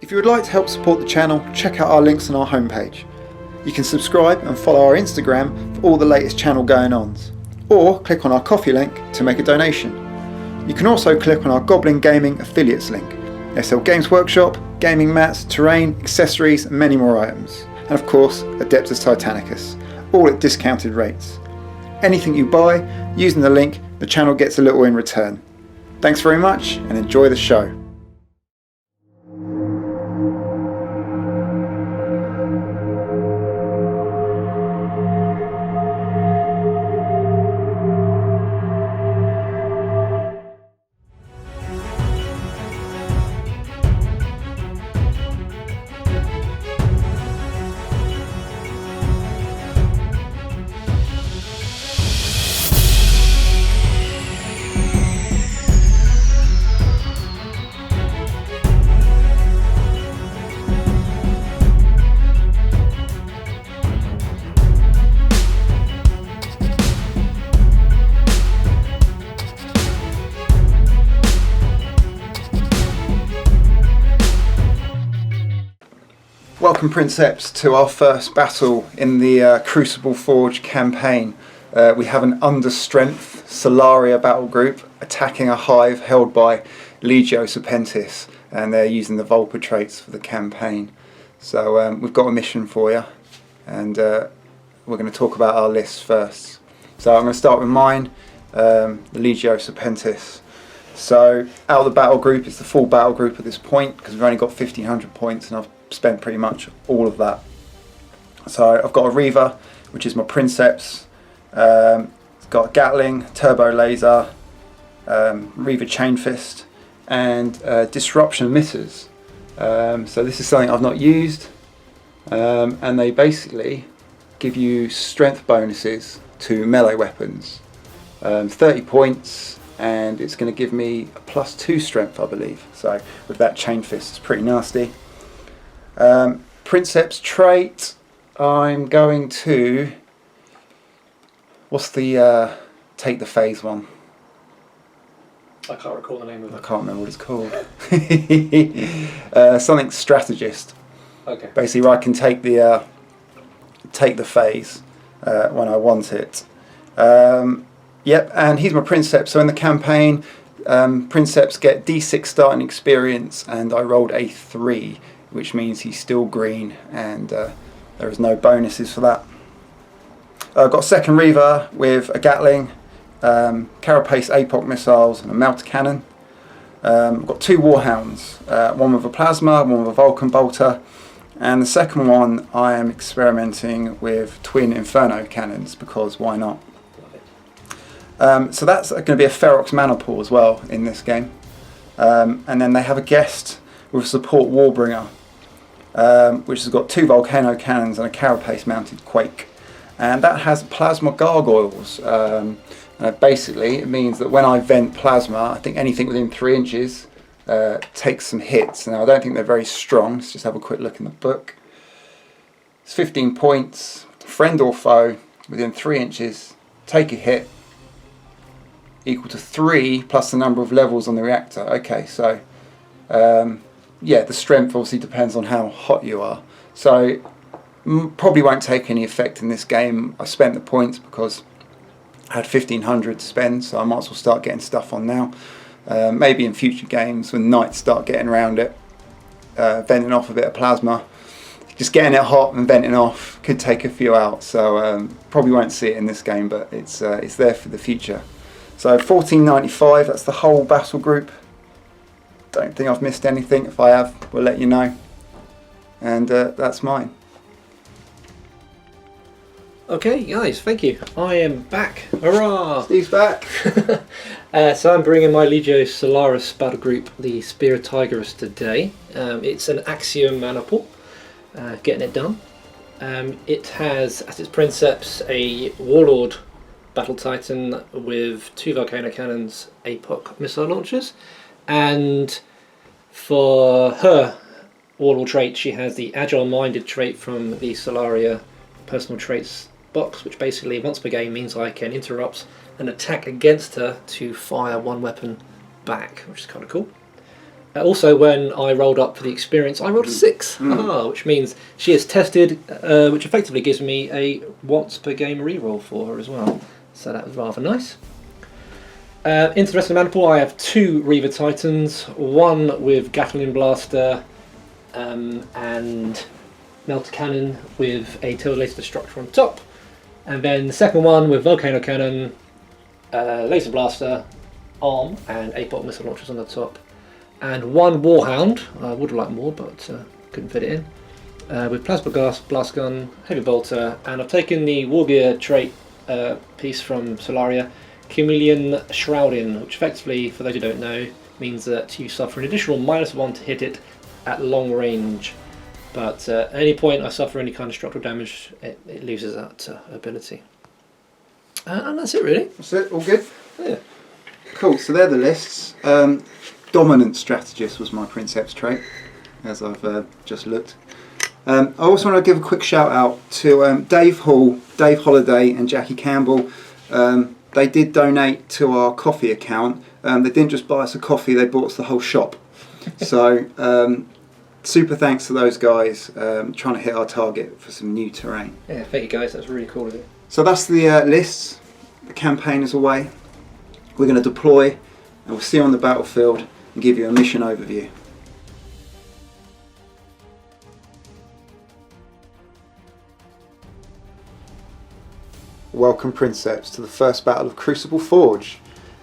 If you would like to help support the channel, check out our links on our homepage. You can subscribe and follow our Instagram for all the latest channel going-ons, or click on our Ko-fi link to make a donation. You can also click on our Goblin Gaming affiliates link. They sell Games Workshop, gaming mats, terrain, accessories and many more items. And of course, Adeptus Titanicus, all at discounted rates. Anything you buy, using the link, the channel gets a little in return. Thanks very much and enjoy the show. Welcome Princeps to our first battle in the Crucible Forge campaign. We have an under-strength Solaria Battlegroup attacking a hive held by Legio Serpentis, and they're using the Vulpa traits for the campaign. So we've got a mission for you, and we're going to talk about our list first. So I'm going to start with mine, the Legio Serpentis. So out of the battle group, it's the full battle group at this point because we've only got 1500 points and I've spent pretty much all of that. So I've got a Reaver, which is my Princeps. It's got a Gatling, Turbo Laser, Reaver Chain Fist, and Disruption Emitters. So this is something I've not used, and they basically give you strength bonuses to melee weapons. 30 points, and it's going to give me a +2 strength, I believe. So with that Chain Fist, it's pretty nasty. Princeps trait, I'm going to, what's the take the phase one? I can't recall the name of it. I can't remember what it's called. Something strategist. Okay. Basically, where I can take the phase when I want it. Yep, and he's my Princeps. So in the campaign, Princeps get D6 starting experience, and I rolled a 3. Which means he's still green, and there is no bonuses for that. I've got a second Reaver with a Gatling, Carapace Apoc missiles and a Melta cannon. I've got 2 Warhounds, one with a plasma, one with a Vulcan bolter, and the second one I am experimenting with twin Inferno cannons because why not? So that's going to be a Ferox mana pool as well in this game. And then they have a guest with support Warbringer, which has got 2 Volcano cannons and a Carapace mounted Quake, and that has plasma gargoyles. Basically it means that when I vent plasma, I think anything within 3 inches takes some hits. Now I don't think they're very strong. Let's just have a quick look in the book. It's 15 points, friend or foe within 3 inches, take a hit, equal to 3 plus the number of levels on the reactor. Okay, so yeah, the strength obviously depends on how hot you are. So probably won't take any effect in this game. I spent the points because I had 1500 to spend, so I might as well start getting stuff on now. Maybe in future games when knights start getting around it, venting off a bit of plasma. Just getting it hot and venting off could take a few out, so probably won't see it in this game, but it's there for the future. So 1495, that's the whole battle group. Don't think I've missed anything. If I have, we'll let you know. And that's mine. Okay, guys, thank you. I am back. Hurrah! Steve's back. So I'm bringing my Legio Solaris Battlegroup, the Spear of Tigrus, today. It's an Axiom mana pool, getting it done. It has, as its Princeps, a Warlord Battle Titan with 2 Volcano cannons, Apoc missile launchers, and for her Warlord trait she has the Agile Minded trait from the Solaria personal traits box, which basically once per game means I can interrupt an attack against her to fire 1 weapon back, which is kind of cool. Also, when I rolled up for the experience, I rolled a 6, which means she is tested, which effectively gives me a once per game reroll for her as well. So that was rather nice. Into the rest of the mana pool, I have 2 Reaver Titans, one with Gatling Blaster and Melta Cannon with a Laser Destructor on top, and then the second one with Volcano Cannon, Laser Blaster, Arm, and Apoc Missile Launchers on the top. And one Warhound, I would have liked more but couldn't fit it in, with Plasma Blast Gun, Heavy Bolter, and I've taken the Wargear trait piece from Solaria, Cameleoline Shrouding, which effectively, for those who don't know, means that you suffer an additional -1 to hit it at long range, but at any point I suffer any kind of structural damage, it loses that ability. And that's it really. That's it, all good? Yeah. Cool, so they're the lists. Dominant Strategist was my Princeps trait, as I've just looked. I also want to give a quick shout out to Dave Hall, Dave Holiday and Jackie Campbell. They did donate to our coffee account. They didn't just buy us a coffee, they bought us the whole shop. So super thanks to those guys trying to hit our target for some new terrain. Yeah, thank you guys, that's really cool of you. So that's the lists. The campaign is away. We're going to deploy and we'll see you on the battlefield and give you a mission overview. Welcome Princeps to the first battle of Crucible Forge,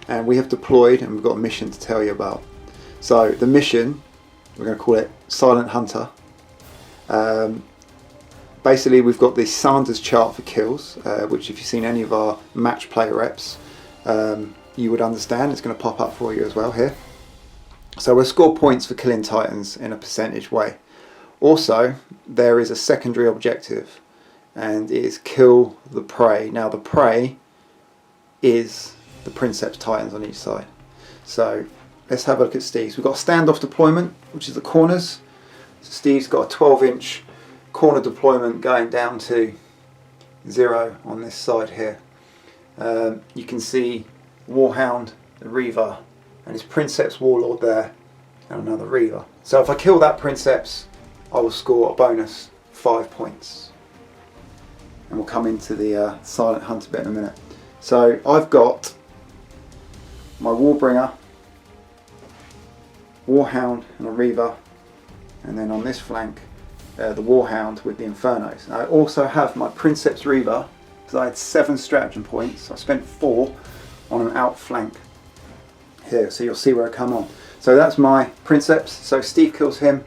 and we have deployed and we've got a mission to tell you about. So the mission, we're going to call it Silent Hunter. Basically we've got the Sanders chart for kills, which if you've seen any of our match play reps, you would understand. It's going to pop up for you as well here. So we'll score points for killing Titans in a percentage way. Also, there is a secondary objective, and it is kill the prey. Now the prey is the Princeps Titans on each side. So let's have a look at Steve's. We've got a standoff deployment, which is the corners. So Steve's got a 12-inch corner deployment going down to 0 on this side here. You can see Warhound, the Reaver, and his Princeps Warlord there, and another Reaver. So if I kill that Princeps, I will score a bonus 5 points. And we'll come into the Silent Hunter bit in a minute. So I've got my Warbringer, Warhound and a Reaver, and then on this flank the Warhound with the Infernos. I also have my Princeps Reaver, because I had 7 stratagem points, so I spent 4 on an outflank here, so you'll see where I come on. So that's my Princeps, so Steve kills him,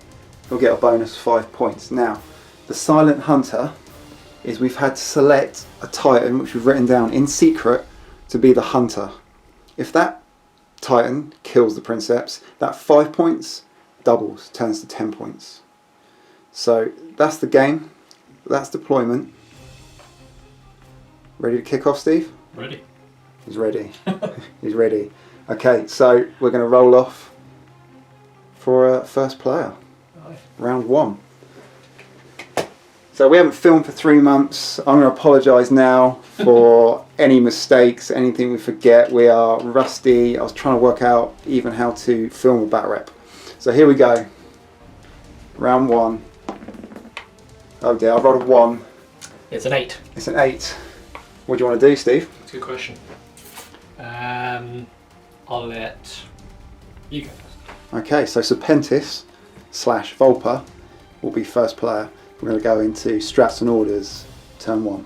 he'll get a bonus 5 points. Now, the Silent Hunter is we've had to select a Titan, which we've written down in secret, to be the Hunter. If that Titan kills the Princeps, that 5 points doubles, turns to 10 points. So that's the game, that's deployment. Ready to kick off, Steve? Ready. He's ready. He's ready. Okay, so we're going to roll off for first player. Aye. Round 1. So we haven't filmed for 3 months. I'm going to apologise now for any mistakes, anything we forget. We are rusty. I was trying to work out even how to film a bat rep. So here we go. Round 1. Oh dear, I rolled a 1. It's an 8. It's an 8. What do you want to do, Steve? That's a good question. I'll let you go first. Okay, so Serpentis / Vulpa will be first player. We're going to go into strats and orders, turn 1.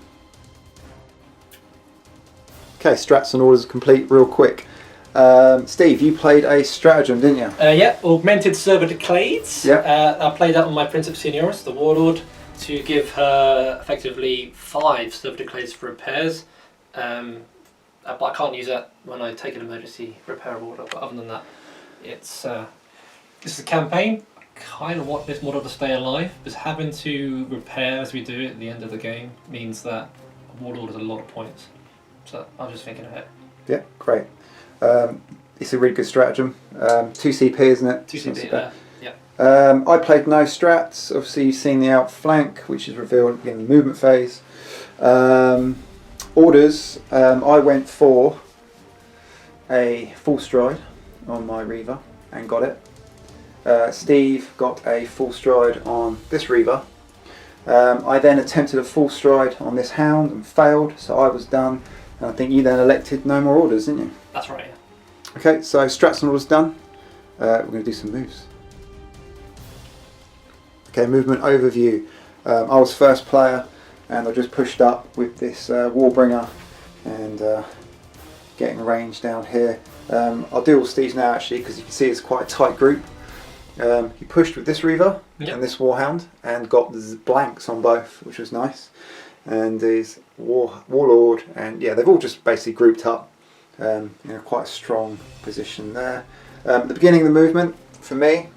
Okay, strats and orders complete real quick. Steve, you played a stratagem, didn't you? Yeah, Augmented Serpentis. Yeah. I played that on my Princeps Senioris, the Warlord, to give her effectively 5 Serpentis for repairs. But I can't use that when I take an emergency repair order. But other than that, it's this is a campaign. I kind of want this model to stay alive, because having to repair as we do it at the end of the game means that a Warlord is a lot of points. So I'm just thinking ahead. Yeah, great. It's a really good stratagem. 2 CP, isn't it? 2 CP, yeah. I played no strats. Obviously, you've seen the outflank, which is revealed at the beginning of the movement phase. Orders, I went for a full stride on my Reaver and got it. Steve got a full stride on this Reaver. I then attempted a full stride on this Hound and failed, so I was done. And I think you then elected no more orders, didn't you? That's right, yeah. Okay, so strats and orders done. We're going to do some moves. Okay, movement overview. I was first player and I just pushed up with this Warbringer and getting range down here. I'll do all Steve's now actually because you can see it's quite a tight group. He pushed with this Reaver and this Warhound and got the blanks on both, which was nice. And his Warlord, and yeah, they've all just basically grouped up in quite a strong position there. At the beginning of the movement, for me,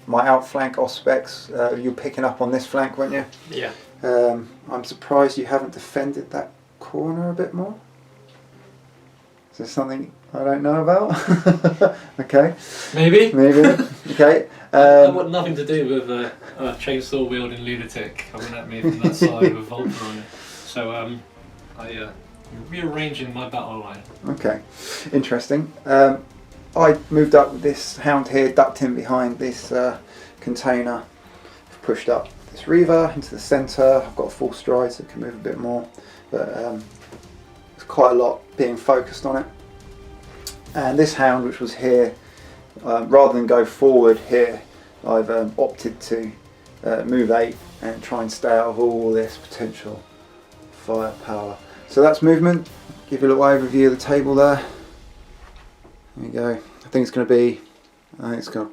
my outflank Auspex, you're picking up on this flank, weren't you? Yeah. I'm surprised you haven't defended that corner a bit more. Is there something I don't know about? Okay. Maybe. Okay. That had nothing to do with a chainsaw wielding lunatic coming at me from that side with Vulpa on it. So I rearranging my battle line. Okay. Interesting. I moved up with this Hound here, ducked in behind this container, pushed up this Reaver into the centre. I've got a full stride so it can move a bit more, but there's quite a lot being focused on it. And this Hound, which was here, rather than go forward here, I've opted to move 8 and try and stay out of all this potential firepower. So that's movement. Give you a little overview of the table there. There you go. I think it's going to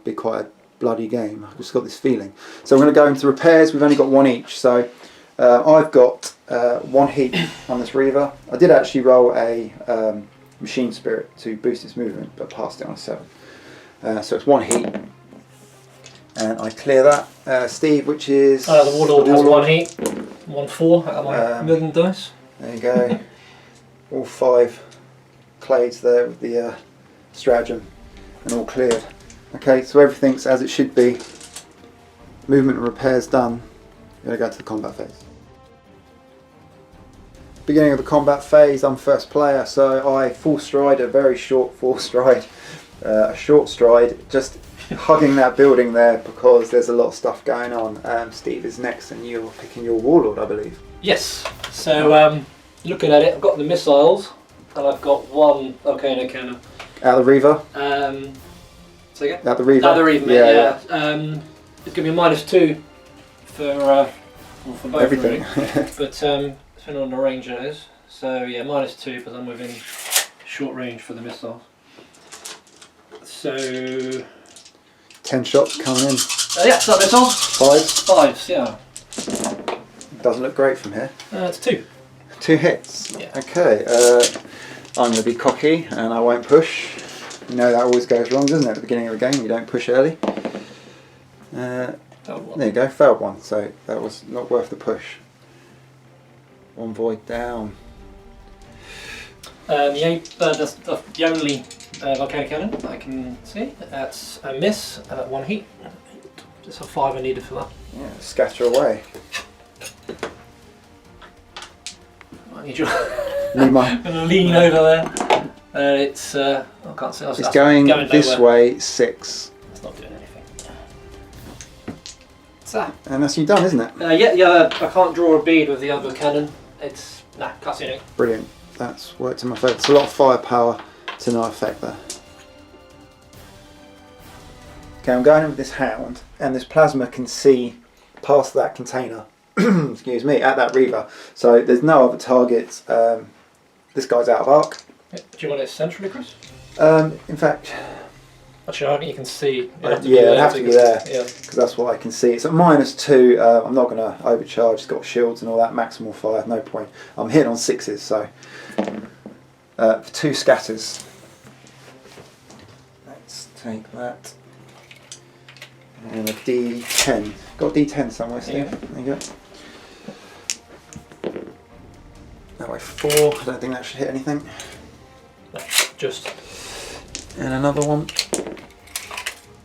be quite a bloody game. I've just got this feeling. So we're going to go into repairs. We've only got one each. So I've got 1 heat on this Reaver. I did actually roll a Machine Spirit to boost its movement, but passed it on a 7. So it's 1 heat. And I clear that. Steve, which is... the Warlord has 1 heat. 1/4 out of my million dice. There you go. All 5 clades there with the stratagem and all cleared. Okay, so everything's as it should be. Movement and repairs done. We're going to go to the combat phase. Beginning of the combat phase, I'm first player, so I full stride, a very short full stride, a short stride, just hugging that building there because there's a lot of stuff going on. Steve is next and you're picking your Warlord, I believe. Yes, so looking at it, I've got the missiles and I've got 1 Volcano cannon. Out of the Reaver? So again? Out the Reaver? Out the Reaver, yeah. It's going to be -2 for both everything. Really. But depending on the range it is. So yeah, -2 because I'm within short range for the missiles. So 10 shots coming in. yeah, so missiles? 5s? 5s, yeah. Doesn't look great from here. It's 2. 2 hits. Yeah. Okay, I'm going to be cocky and I won't push. You know that always goes wrong, doesn't it? At the beginning of the game, you don't push early. There you go, failed 1, so that was not worth the push. 1 void down. The only Volcano cannon I can see, that's a miss at 1 heat. Just a 5 I needed for that. Yeah, scatter away. I need you. Need my... I'm going to lean over there. It's I can't see. It's going this way 6. It's not doing anything. So. And that's you done, isn't it? Yeah. I can't draw a bead with the other cannon. It's can't see anything. Brilliant. That's worked in my favour. It's a lot of firepower to no effect there. Okay, I'm going in with this Hound, and this plasma can see past that container. Excuse me, at that Reaver. So there's no other targets. This guy's out of arc. Do you want it centrally, Chris? In fact, actually, I think you can see. It'd have to be there because that's what I can see. It's at -2. I'm not going to overcharge. It's got shields and all that. Maximal fire, no point. I'm hitting on 6s, so for 2 scatters. Let's take that and a D10. Got a D10 somewhere, Steve. Yeah. There you go. That way 4. I don't think that should hit anything. No, just. And another one.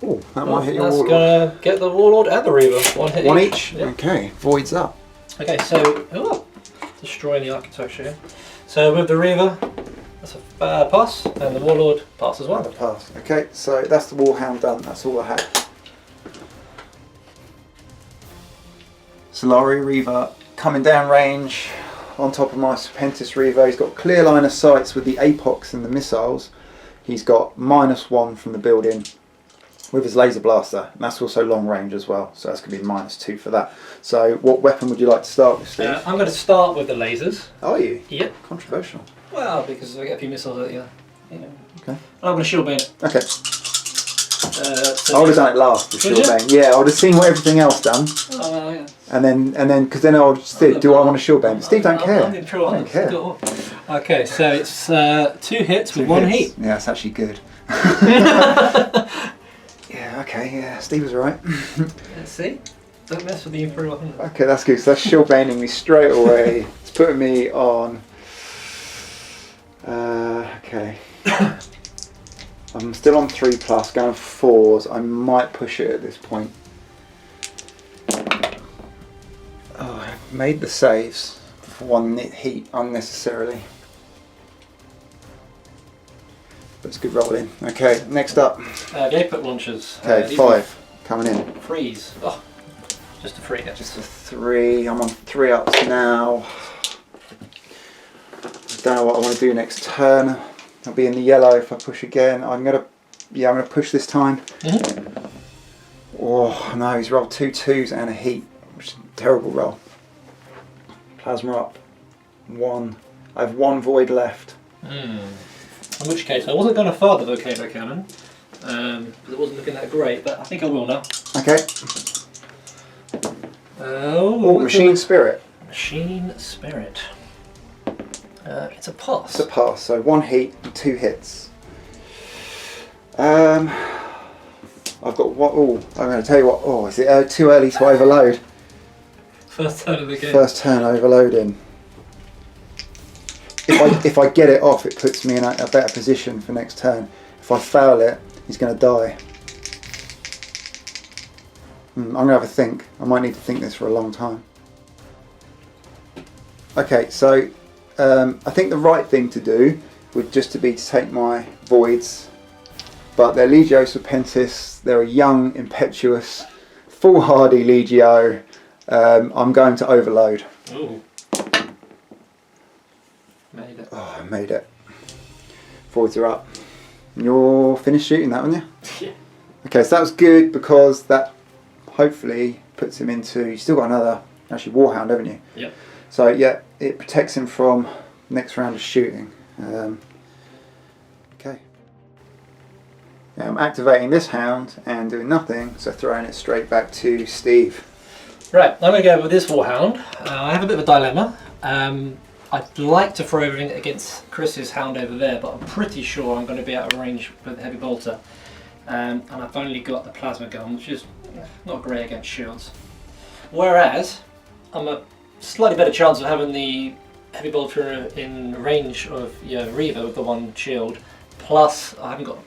Oh, that might hit your That's Warlord. going to get the Warlord and the Reaver. 1 hit. 1 each? Yep. Okay, voids up. Okay, so destroying the architecture here. So with the Reaver, that's a pass, and the Warlord pass as well. Another pass. Okay, so that's the Warhound done. That's all I had. Solaria Reaver coming down range on top of my Serpentis Reaver. He's got clear line of sights with the Apocs and the missiles. He's got -1 from the building with his laser blaster, and that's also long range as well, so that's going to be -2 for that. So what weapon would you like to start with, Steve? I'm going to start with the lasers. Are you? Yep. Controversial. Well, because I get a few missiles at you. Okay. I'm going to shield bane. Okay. So I would have done it last, the shield bane. Yeah, I would have seen what everything else done. Oh, well, yeah. And then, because then I would just think, do I want a shield bane? But Steve don't care. I'm in trouble. I don't care. Okay, so it's 2 hits with 1 heat. Yeah, that's actually good. Yeah, okay, yeah, Steve was right. Let's see. Don't mess with the Inferno. Okay, that's good. So that's shield baning me straight away. It's putting me on. Okay. I'm still on 3+, going 4s. I might push it at this point. Oh, I made the saves for 1 heat unnecessarily. But it's good rolling. Okay, next up. Gapet launchers. Okay, 5 coming in. Freeze. Oh, just a 3 hit. Just a 3. I'm on 3 ups now. I don't know what I want to do next turn. I'll be in the yellow if I push again. I'm gonna push this time. Oh no, he's rolled 2 2s and a heat, which is a terrible roll. Plasma up. 1. I have 1 void left. In which case, I wasn't going to fire the Volcano cannon, because it wasn't looking that great, but I think I will now. Okay. Oh, Machine Spirit. Machine Spirit. It's a pass. It's a pass, so 1 heat and 2 hits. I've got what? Oh, I'm going to tell you what. Oh, is it too early to overload? First turn of the game. First turn overloading. If I get it off, it puts me in a better position for next turn. If I fail it, he's going to die. I'm going to have a think. I might need to think this for a long time. Okay, so I think the right thing to do would just to be to take my voids, but they're Legio Serpentis. They're a young, impetuous, foolhardy Legio. I'm going to overload. Ooh. Made it. Oh, I made it. Voids are up. You're finished shooting that, aren't you? Yeah. Okay, so that was good because that hopefully puts him into. You've still got another, actually, Warhound, haven't you? Yep. So yeah, it protects him from next round of shooting. Okay. Now I'm activating this hound and doing nothing, so throwing it straight back to Steve. Right, I'm going to go with this Warhound. I have a bit of a dilemma. I'd like to throw everything against Chris's hound over there, but I'm pretty sure I'm going to be out of range with the heavy bolter. And I've only got the plasma gun, which is not great against shields. Whereas, I'm a slightly better chance of having the heavy bolter in range of Reaver with the 1 shield. Plus, I haven't got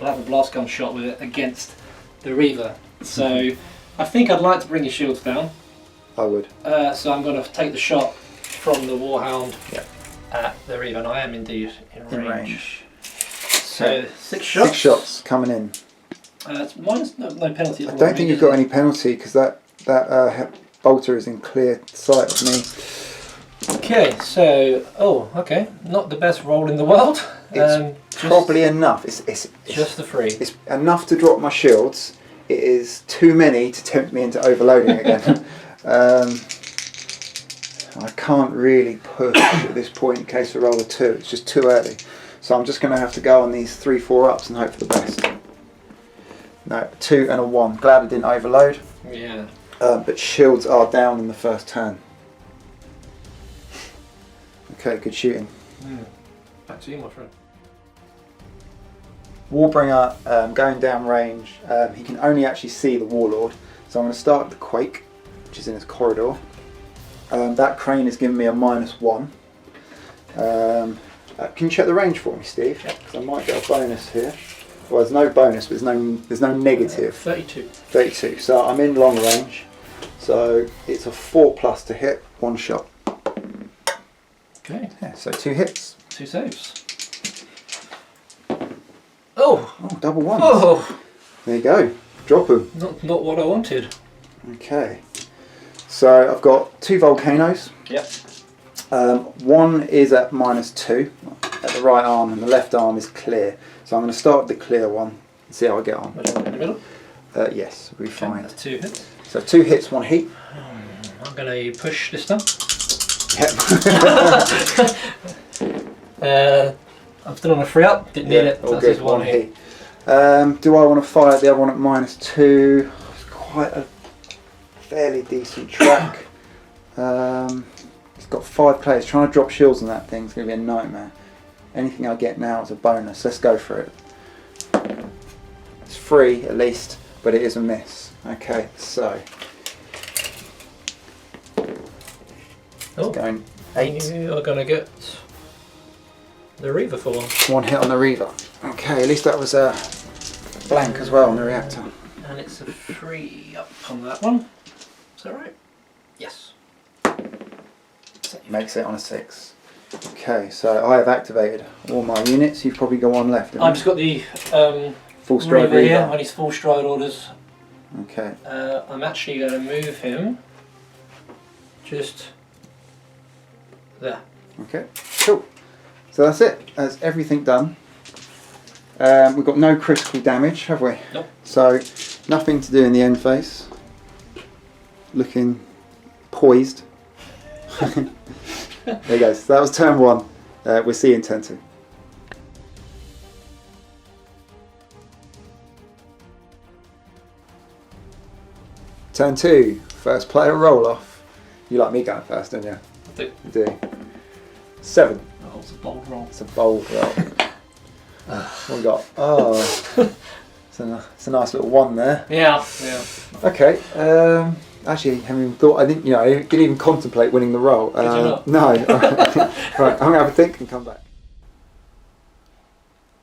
a blast gun shot with it against the Reaver. So, I think I'd like to bring your shields down. I would. So I'm going to take the shot from the Warhound at the Reaver, and I am indeed in range. So Okay. 6 shots. 6 shots coming in. Mine's no penalty. I don't think you've got any penalty because that bolter is in clear sight of me. Okay, so okay, not the best roll in the world. It's probably enough. It's just the 3. It's enough to drop my shields. It is too many to tempt me into overloading again. I can't really push at this point in case I roll a 2. It's just too early. So I'm just going to have to go on these 3-4 ups and hope for the best. No, a 2 and a 1. Glad I didn't overload. Yeah. But shields are down in the first turn. Okay, good shooting. Back to you, my friend. Warbringer going down range. He can only actually see the Warlord. So I'm going to start with the Quake, which is in his corridor. That crane is giving me a -1. Can you check the range for me, Steve? Because I might get a bonus here. Well, there's no bonus, but there's no negative. 32. 32. So I'm in long range. So it's a 4+ to hit, 1 shot. Okay. Yeah, so 2 hits. 2 saves. Oh, double 1s. Oh, There you go. Drop them. not what I wanted. Okay. So I've got 2 volcanoes. Yep. One is at -2 at the right arm, and the left arm is clear. So I'm going to start with the clear one and see how I get on. Which one in the middle? Yes, we'll be fine. That's 2 hits. So 2 hits, 1 heat. I'm going to push this time. Yep. I'm still on a 3-up. Didn't need it. All That's good. just 1 hit. Do I want to fire the other one at -2? It's quite a fairly decent track. It's got 5 players. Trying to drop shields on that thing is going to be a nightmare. Anything I get now is a bonus. Let's go for it. It's 3 at least, but it is a miss. Okay, so it's going 8. You are going to get the Reaver for 1. 1 hit on the Reaver. Okay, at least that was a blank as well on the reactor. And it's a 3-up on that one. Is that right? Yes. Makes it on a 6. Okay, so I have activated all my units. You've probably got one left. I've just got the full stride Reaver here on his full stride orders. Okay. I'm actually going to move him just there. Okay, cool. So that's it. That's everything done. We've got no critical damage, have we? Nope. So nothing to do in the end phase. Looking poised. There you go. So that was turn 1. We'll see you in turn 2. Turn 2. First player roll off. You like me going first, don't you? I do. You do. 7. Oh, it's a bold roll. It's a bold roll. What we got? Oh, it's a nice little 1 there. Yeah. Okay. Actually, having thought, I didn't even contemplate winning the roll. Did you not? No. Right, I'm gonna have a think and come back.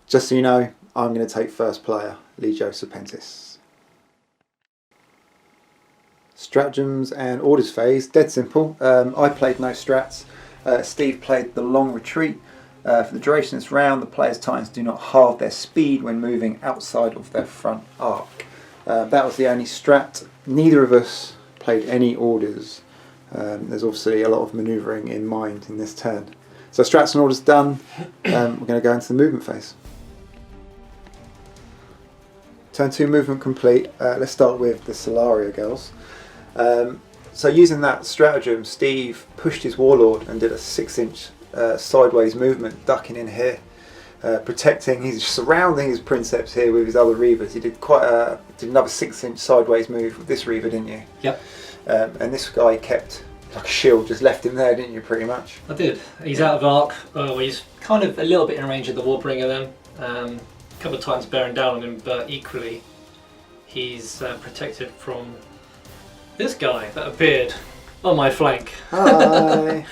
Just so you know, I'm gonna take first player, Legio Serpentis. Stratagems and orders phase, dead simple. I played no strats. Steve played the long retreat. For the duration of this round, the players' titans do not halve their speed when moving outside of their front arc. That was the only strat. Neither of us played any orders. There's obviously a lot of manoeuvring in mind in this turn. So strats and orders done. We're going to go into the movement phase. Turn 2 movement complete. Let's start with the Solaria girls. So using that stratagem, Steve pushed his Warlord and did a 6-inch sideways movement, ducking in here, protecting. He's surrounding his Princeps here with his other Reavers. He did did another 6-inch sideways move with this Reaver, didn't you? Yep. And this guy kept like a shield, just left him there, didn't you? Pretty much. I did. He's out of arc. Oh, he's kind of a little bit in range of the Warbringer then. A couple of times bearing down on him, but equally he's protected from this guy that appeared on my flank. Hi.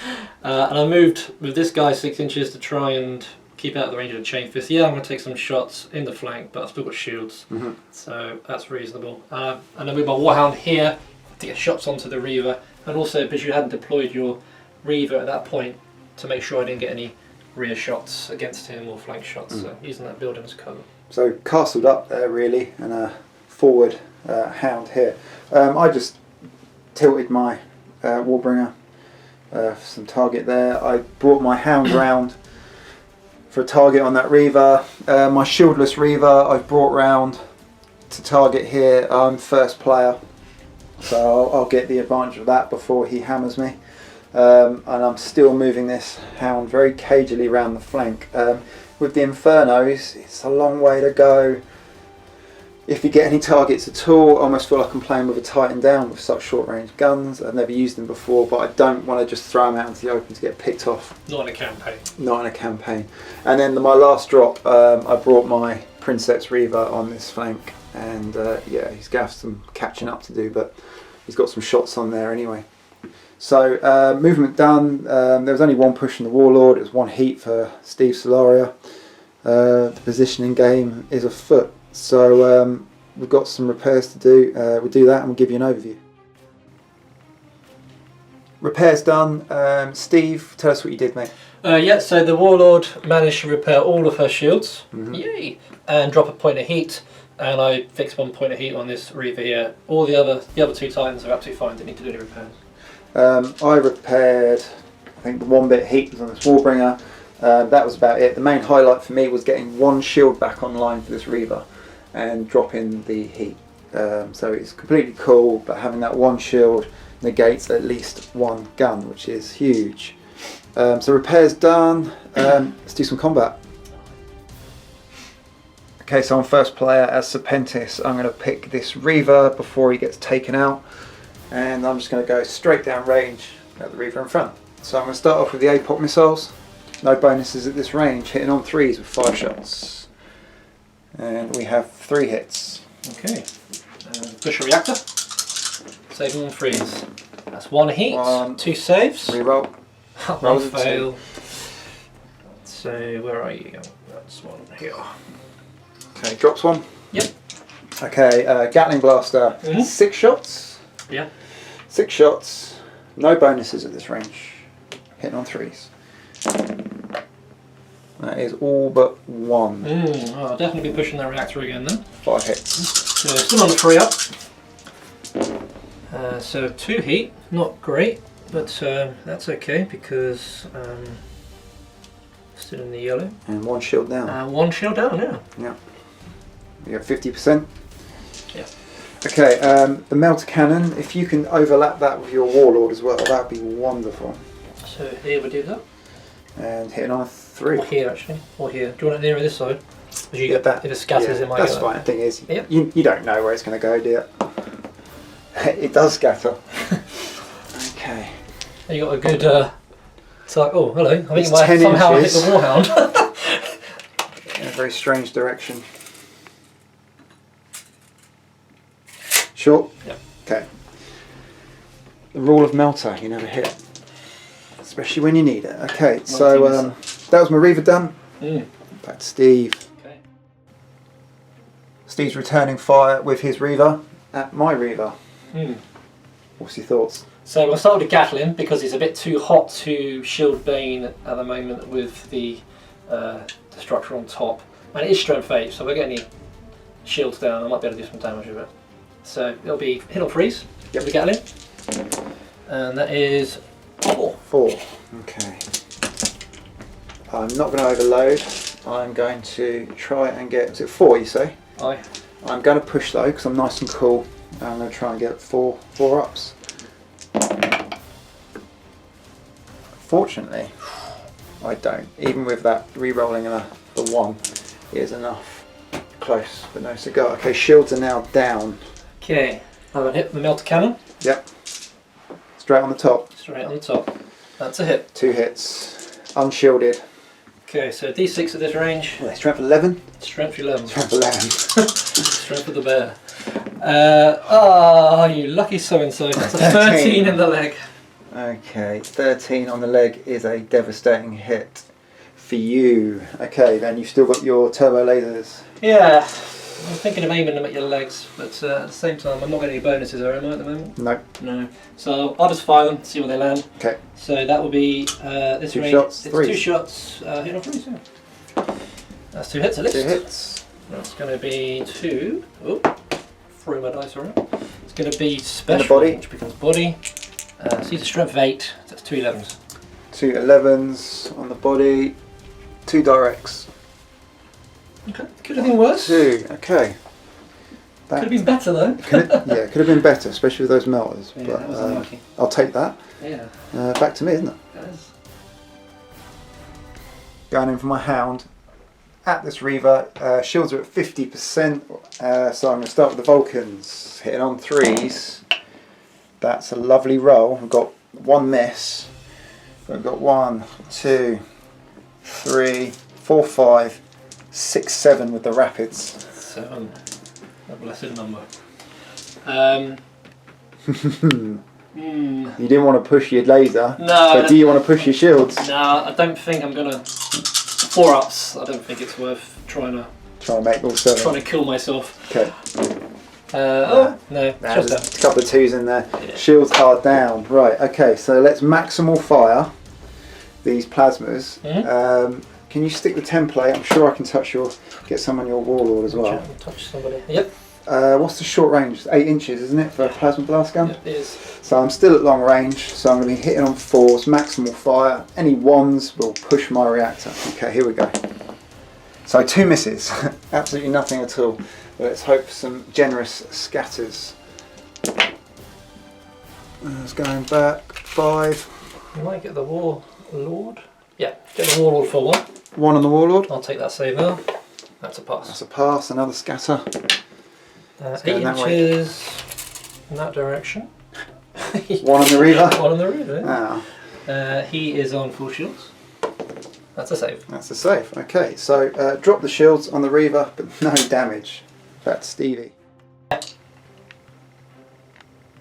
And I moved with this guy 6 inches to try and keep out of the range of the chain fist. Yeah, I'm going to take some shots in the flank, but I've still got shields, so that's reasonable. And then with my Warhound here to get shots onto the Reaver, and also because you hadn't deployed your Reaver at that point to make sure I didn't get any rear shots against him or flank shots, so using that building as cover. So castled up there really, and a forward hound here. I just tilted my Warbringer for some target there. I brought my hound round for a target on that Reaver. My shieldless Reaver I've brought round to target here. I'm first player, so I'll get the advantage of that before he hammers me. And I'm still moving this hound very cagily around the flank. With the Infernos, it's a long way to go. If you get any targets at all, I almost feel like I'm playing with a Titan down with such short range guns. I've never used them before, but I don't want to just throw them out into the open to get picked off. Not in a campaign. Not in a campaign. And then my last drop, I brought my Princeps Reaver on this flank, and yeah, he's got some catching up to do, but he's got some shots on there anyway. So movement done. There was only one push in the Warlord. It was 1 heat for Steve Solaria. The positioning game is afoot. So we've got some repairs to do. We'll do that and we'll give you an overview. Repairs done. Steve, tell us what you did, mate. Yeah, so the Warlord managed to repair all of her shields. Yay! And drop a point of heat. And I fixed 1 point of heat on this Reaver here. All the other 2 Titans are absolutely fine. Didn't need to do any repairs. I repaired, I think the 1-bit heat was on this Warbringer. That was about it. The main highlight for me was getting 1 shield back online for this Reaver and dropping the heat. So it's completely cool, but having that 1 shield negates at least 1 gun, which is huge. So repairs done. Let's do some combat. Okay, so I'm first player as Serpentis. I'm going to pick this Reaver before he gets taken out, and I'm just going to go straight down range at the Reaver in front. So I'm going to start off with the Apoc missiles. No bonuses at this range, hitting on 3s with 5 shots. And we have 3 hits. Okay. Push a reactor. Saving on 3s. That's 1 heat, 2 saves. Reroll. 1 fail. So where are you? That's 1 here. Okay, drops 1. Yep. Okay, Gatling Blaster. 6 shots. Yeah. 6 shots. No bonuses at this range. Hitting on 3s. That is all but 1. Oh, I'll definitely be pushing that reactor again then. 5 hits. So still on the 3 up. So 2 heat, not great, but that's okay because still in the yellow. And 1 shield down. 1 shield down, yeah. Yeah. You have 50%. Yeah. Okay, the Melta cannon, if you can overlap that with your Warlord as well, that would be wonderful. So here we do that. And hitting on a 3. Or here actually, or here. Do you want it nearer this side? As you Yeah, that, if it scatters, yeah, it might that's go fine. The thing is, Yep. you don't know where it's going to go, do you? It does scatter. Okay. You got a good. It's like, oh, hello. I think It's you might 10 somehow hit inches. the Warhound. In a very strange direction. Short? Yep. Okay. The rule of Melta, you never hit. Especially when you need it. Okay, so that was my Reaver done. Back to Steve. Okay. Steve's returning fire with his Reaver at my Reaver. What's your thoughts? So we'll start with the Gatling because it's a bit too hot to shield Bane at the moment with the Destructor on top. And it is strength 8, so if I get any shields down, I might be able to do some damage with it. So it'll be hit on 3s with the Gatling. And that is 4. 4. Okay. I'm not going to overload. I'm going to try and get, is it 4 you say? Aye. I'm going to push though because I'm nice and cool. I'm going to try and get 4 ups. Fortunately, I don't. Even with that re-rolling the 1, it is enough. Close, but no cigar. Okay, shields are now down. Okay, I'm going to hit the Melta cannon. Yep. Straight on the top. Straight on the top. That's a hit. 2 hits. Unshielded. Okay, so D6 at this range. Well, strength 11. Strength 11. Strength 11. Strength of the bear. You lucky so-and-so. That's a 13 in the leg. Okay, 13 on the leg is a devastating hit for you. Okay, then you've still got your turbo lasers. Yeah, I'm thinking of aiming them at your legs, but at the same time, I'm not getting any bonuses, am I, at the moment? No. No. So I'll just fire them, see where they land. Okay. So that will be this 2 range. shots, It's 3. 2 shots, hit on 3s, yeah. That's 2 hits at least. 2 hits. That's going to be 2. Oh, threw my dice around. It's going to be special, And the body. which becomes body. So he's a strength of 8, that's 2 11s. 2 11s on the body. 2 directs. Okay. Could have been worse. 2. Okay. Could have been better though. Could have been better, especially with those melters. Yeah, but that was unlucky. I'll take that. Yeah. Back to me, isn't it? That is. Going in for my Hound. At this Reaver, shields are at 50%, so I'm going to start with the Vulcans, hitting on 3s. That's a lovely roll. We've got 1 miss. We've got 1, 2, 3, 4, 5, 6, 7 with the rapids. 7. A blessed number. You didn't want to push your laser, No. but do you want to push your shields? No, I don't think I'm going to... 4 ups. I don't think it's worth trying Try and make all 7. to kill myself. Okay. No, just There's that. a couple of 2s in there. Yeah. Shields are down. Right, okay, so let's maximal fire these plasmas. Can you stick the template? I'm sure I can get some on your Warlord as well. Touch somebody. Yep. What's the short range? It's 8 inches, isn't it, for a plasma blast gun? Yeah, it is. So I'm still at long range, so I'm going to be hitting on 4s, maximal fire. Any 1s will push my reactor. Okay, here we go. So 2 misses, absolutely nothing at all. Let's hope for some generous scatters. It's going back 5. You might get the Warlord. Yeah, get the Warlord for 1. 1 on the Warlord. I'll take that save now. That's a pass. That's a pass. Another scatter. 8 inches in that direction. 1 on the Reaver. 1 on the Reaver. Ah. He is on full shields. That's a save. That's a save. Okay, so drop the shields on the Reaver, but no damage. That's Stevie.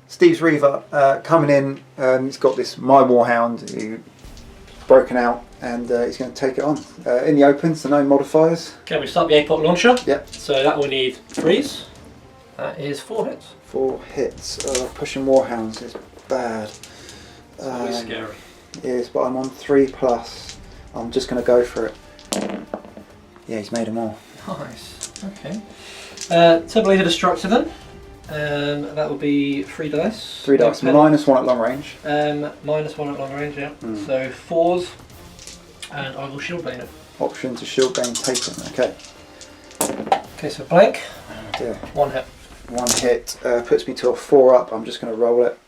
Steve's Reaver coming in. He's got this My Warhound who's broken out, and he's going to take it on in the open. So no modifiers. Okay, we start the Apoc launcher. Yep. So that will need 3s. That is 4 hits. 4 hits. Pushing Warhounds is bad. It's always scary. It is, but I'm on 3+. I'm just going to go for it. Yeah, he's made them all. Nice. Okay. Turbo Destructor then. That will be 3 dice. 3 dice. -1 at long range. -1 at long range, yeah. So 4s. And I will shield bane it. Option to shield bane taken. Okay. Okay, so blank. Oh dear. 1 hit. 1 hit puts me to a 4 up. I'm just going to roll it.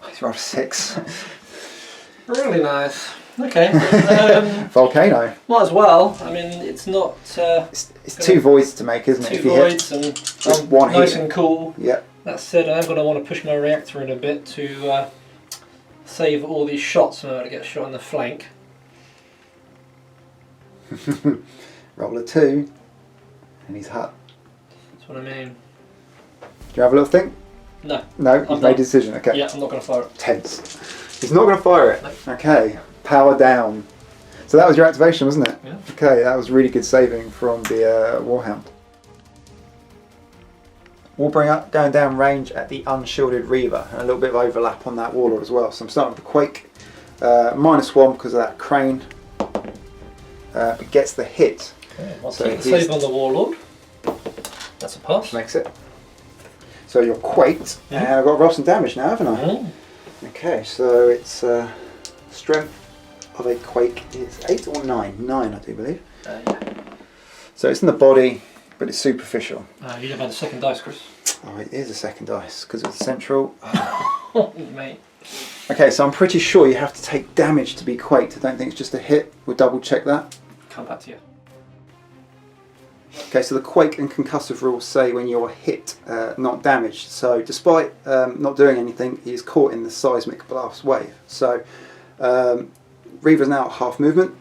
He's rolled a 6. Really nice. Okay. Volcano. Might as well. I mean, it's not. It's 2 voids to make, isn't it? 2 If you voids hit and just 1 nice hit. and cool. Yep. That said, I'm going to want to push my reactor in a bit to save all these shots in order to get shot in the flank. Roll a 2, and he's hut. That's what I mean. Do you have a little think? No. No, you've made a decision. Okay. Yeah, I'm not going to fire it. Tense. He's not going to fire it. No. Okay. Power down. So that was your activation, wasn't it? Yeah. Okay, that was really good saving from the Warhound. Warbringer going down range at the unshielded Reaver, and a little bit of overlap on that Warlord as well. So I'm starting with the Quake, -1 because of that crane, but gets the hit. Okay, I'll So take the save on the Warlord. That's a pass. Makes it. So you're quaked, and I've got to roll some damage now, haven't I? Okay, so it's strength of a Quake is 8 or 9? 9, I do believe. Yeah. So it's in the body, but it's superficial. You'd have had a second dice, Chris. Oh, it is a second dice because it's central. Oh, mate. Okay, so I'm pretty sure you have to take damage to be quaked. I don't think it's just a hit. We'll double check that. Come back to you. Okay, so the quake and concussive rules say when you're hit, not damaged. So despite not doing anything, he is caught in the seismic blast wave. So Reaver's now at half movement,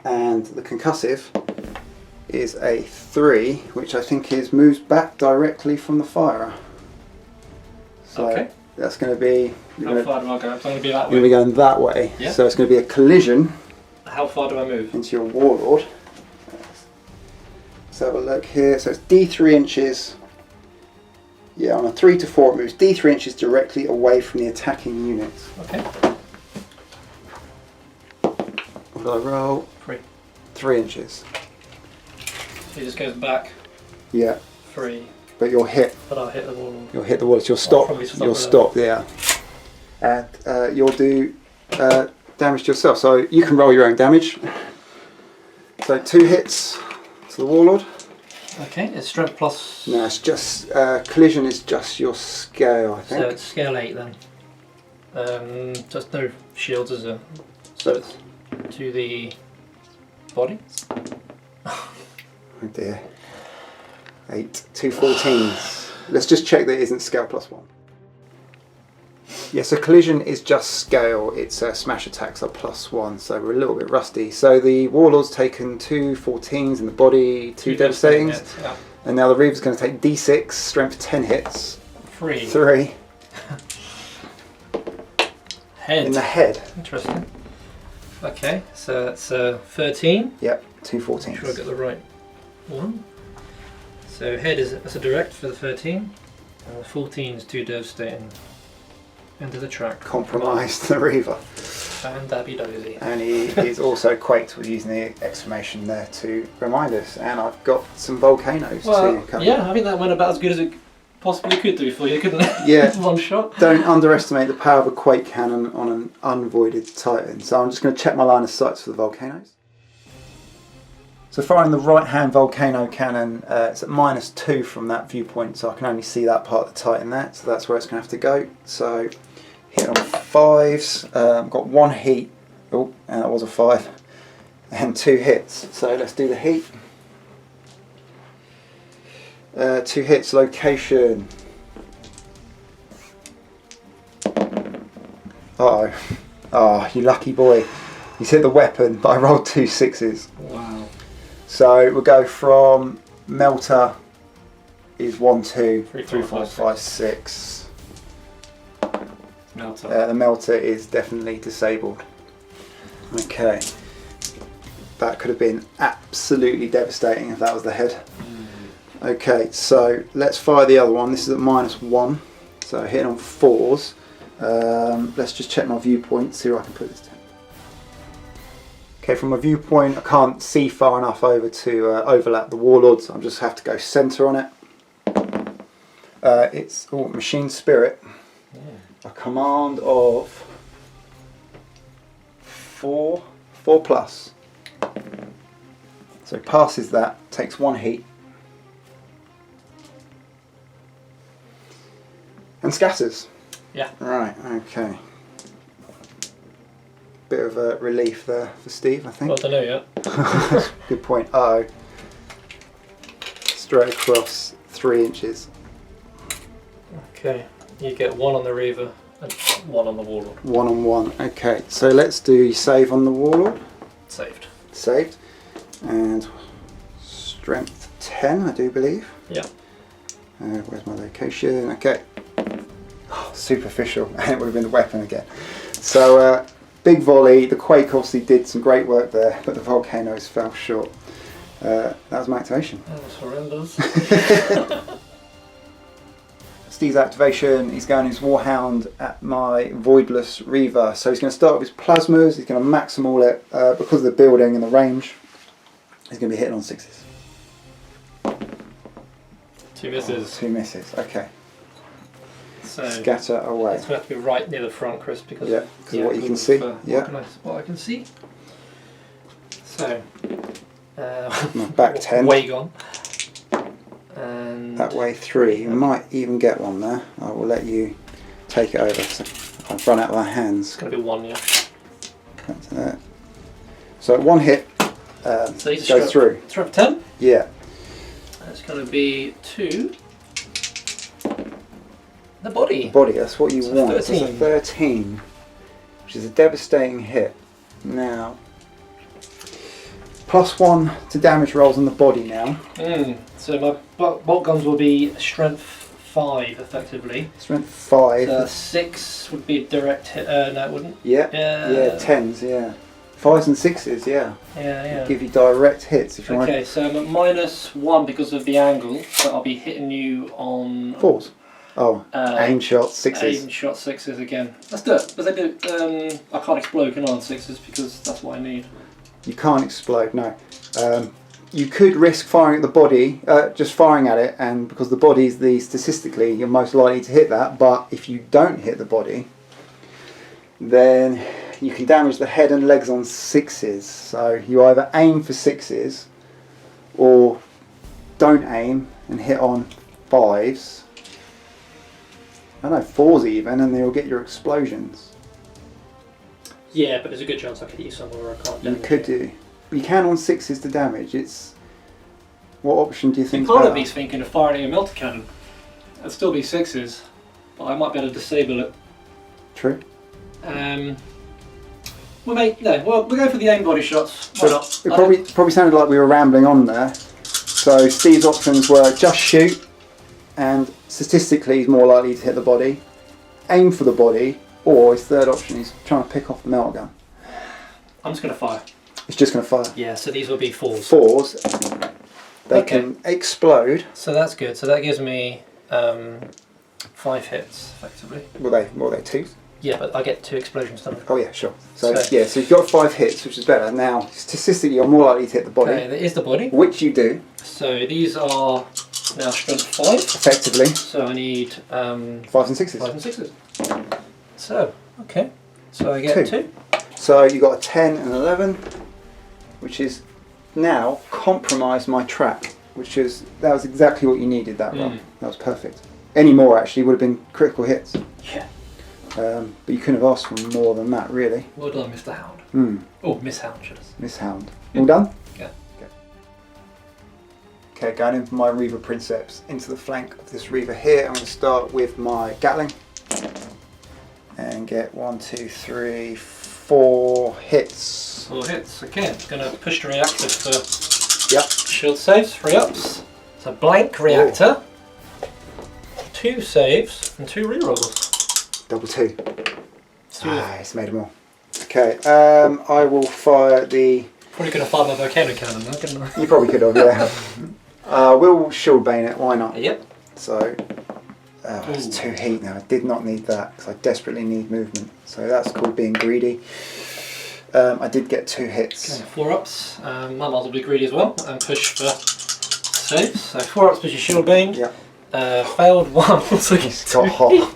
and the concussive is a 3, which I think is moves back directly from the firer. So okay. That's going to be. How far do I go? I'm going to be that way. You're going to be going that way. Yeah. So it's going to be a collision. How far do I move? Into your Warlord. Let's have a look here. So it's D3 inches. Yeah, on a 3 to 4 it moves D3 inches directly away from the attacking unit. Okay. What do I roll? 3. 3 inches. So he just goes back. Yeah. 3. But you'll hit. But I'll hit the wall. You'll hit the wall. It's your stop. You'll stop. Yeah. And you'll do damage to yourself. So you can roll your own damage. So 2 hits to the Warlord. Okay, it's strength plus. No, it's just collision is just your scale, I think. So it's scale 8 then. Just no shields as a. So it's to the body. Oh dear. 8, 2 14s. Let's just check that it isn't scale +1. Yeah, so collision is just scale. It's smash attacks are +1, so we're a little bit rusty. So the Warlord's taken 2 14s in the body, 2 devastating, yeah. And now the Reaver's going to take D6, strength 10 hits. 3. 3. Head. In the head. Interesting. Okay, so that's 13. Yep, 2 14s. Make sure I get the right one. So head is that's a direct for the 13, and the 14 is 2 devastating. End of the track. Compromised the Reaver. And Dabby Dozy. And he is also quaked with using the exclamation there to remind us. And I've got some volcanoes to come. Yeah, I think that went about as good as it possibly could do for you, couldn't it? Yeah. One shot. Don't underestimate the power of a quake cannon on an unvoided Titan. So I'm just going to check my line of sights for the volcanoes. So firing the right hand volcano cannon, it's at -2 from that viewpoint, so I can only see that part of the Titan there, so that's where it's going to have to go. So hit on 5s, got 1 heat, oh, and that was a 5, and 2 hits. So let's do the heat. 2 hits, location. Uh-oh. Oh, you lucky boy. He's hit the weapon, but I rolled 2 6s. Wow. So we'll go from Melta is 1, 2, 3, 3, 4, 5, 6. Melta. The Melta is definitely disabled. Okay. That could have been absolutely devastating if that was the head. Okay, so let's fire the other one. This is at -1, so hitting on 4s. Let's just check my viewpoint, see where I can put this down. Okay, from my viewpoint, I can't see far enough over to overlap the Warlord, so I just have to go centre on it. It's Machine Spirit. A command of 4 plus. So passes that, takes 1 heat. And scatters. Yeah. Right, okay. Bit of a relief there for Steve, I think. Well, I don't know yet. Good point. Oh. Straight across 3 inches. Okay, you get 1 on the Reaver and 1 on the Warlord. 1 on 1. Okay, so let's do save on the Warlord. Saved. Saved. And strength 10, I do believe. Yeah. Where's my location? Okay. Oh, superficial, and it would have been the weapon again. So, big volley. The Quake obviously did some great work there, but the volcanoes fell short. That was my activation. That was horrendous. Steve's activation, he's going his Warhound at my Voidless Reaver. So he's going to start with his plasmas, he's going to max them all it because of the building and the range. He's going to be hitting on 6s. 2 misses. 2 misses, okay. So scatter away. it's going to have to be right near the front, Chris, because of what you can see. What I can see. So back 10. Way gone. And that way 3. You might even get one there. I will let you take it over. So I've run out of my hands. It's going to be 1, yeah. Cut to that. So 1 hit so goes through. Throw for 10. Yeah. That's going to be 2. The body. The body, that's what you want. 13. That's a 13, which is a devastating hit. Now, +1 to damage rolls on the body now. So my bolt guns will be strength 5 effectively. Strength 5. 6 would be a direct hit. No, it wouldn't. Yeah. Yeah, 10s, yeah. 5s and 6s, yeah. Yeah. Give you direct hits if you want. Okay, so I'm at -1 because of the angle, but I'll be hitting you on 4s. Oh, aim shot 6s. Aim shot 6s again. Let's do it. But they do. I can't explode, can I, on 6s because that's what I need. You can't explode, no. You could risk firing at the body, just firing at it, and because the body is statistically, you're most likely to hit that, but if you don't hit the body, then you can damage the head and legs on 6s. So you either aim for 6s, or don't aim and hit on 5s. I don't know, 4s even, and they'll get your explosions. Yeah, but there's a good chance I could hit you somewhere where I can't damage. You could do. But you can on 6s to damage. It's... What option do you think is part better? of me's thinking of firing a Melta cannon. It'd still be 6s, but I might be able to disable it. True. We'll go for the aim body shots. Why not? It probably sounded like we were rambling on there. So Steve's options were just shoot, and statistically he's more likely to hit the body, aim for the body, or his third option is trying to pick off the Melta gun. I'm just going to fire. It's just going to fire. Yeah, so these will be 4s. 4s. They can explode. So that's good. So that gives me 5 hits, effectively. Were they 2s? Yeah, but I get 2 explosions, don't I? Oh yeah, sure. So yeah, so you've got 5 hits, which is better. Now, statistically, you're more likely to hit the body. Okay, there is the body. Which you do. So these are now strength 5. Effectively. So I need 5s and 6s. 5 and 6s. So, okay. So I get 2. So you got a 10 and 11, which is now compromised my trap, that was exactly what you needed that roll. That was perfect. Any more actually would have been critical hits. Yeah. But you couldn't have asked for more than that, really. Well done, Mr. Hound. Oh, Miss Hound, should I say. Miss Hound. All done? Yeah. Okay, going in for my Reaver Princeps into the flank of this Reaver here. I'm going to start with my Gatling and get 1, 2, 3, 4 hits. 4 hits. Okay, it's going to push the reactor for Yep. shield saves, 3 ups. It's a blank reactor. 2 saves and 2 rerolls. Double 2. It's made them all. Okay, I will fire the... Probably could have fired my Volcano cannon though, couldn't I? You probably could have, yeah. We'll shield bane it, why not? Yep. So, it's 2 heat now. I did not need that because I desperately need movement. So that's called being greedy. I did get 2 hits. Okay, 4 ups. I might as well be greedy as well and push for saves. So 4 ups push your shield bane. Yep. Failed 1. So It's got hot.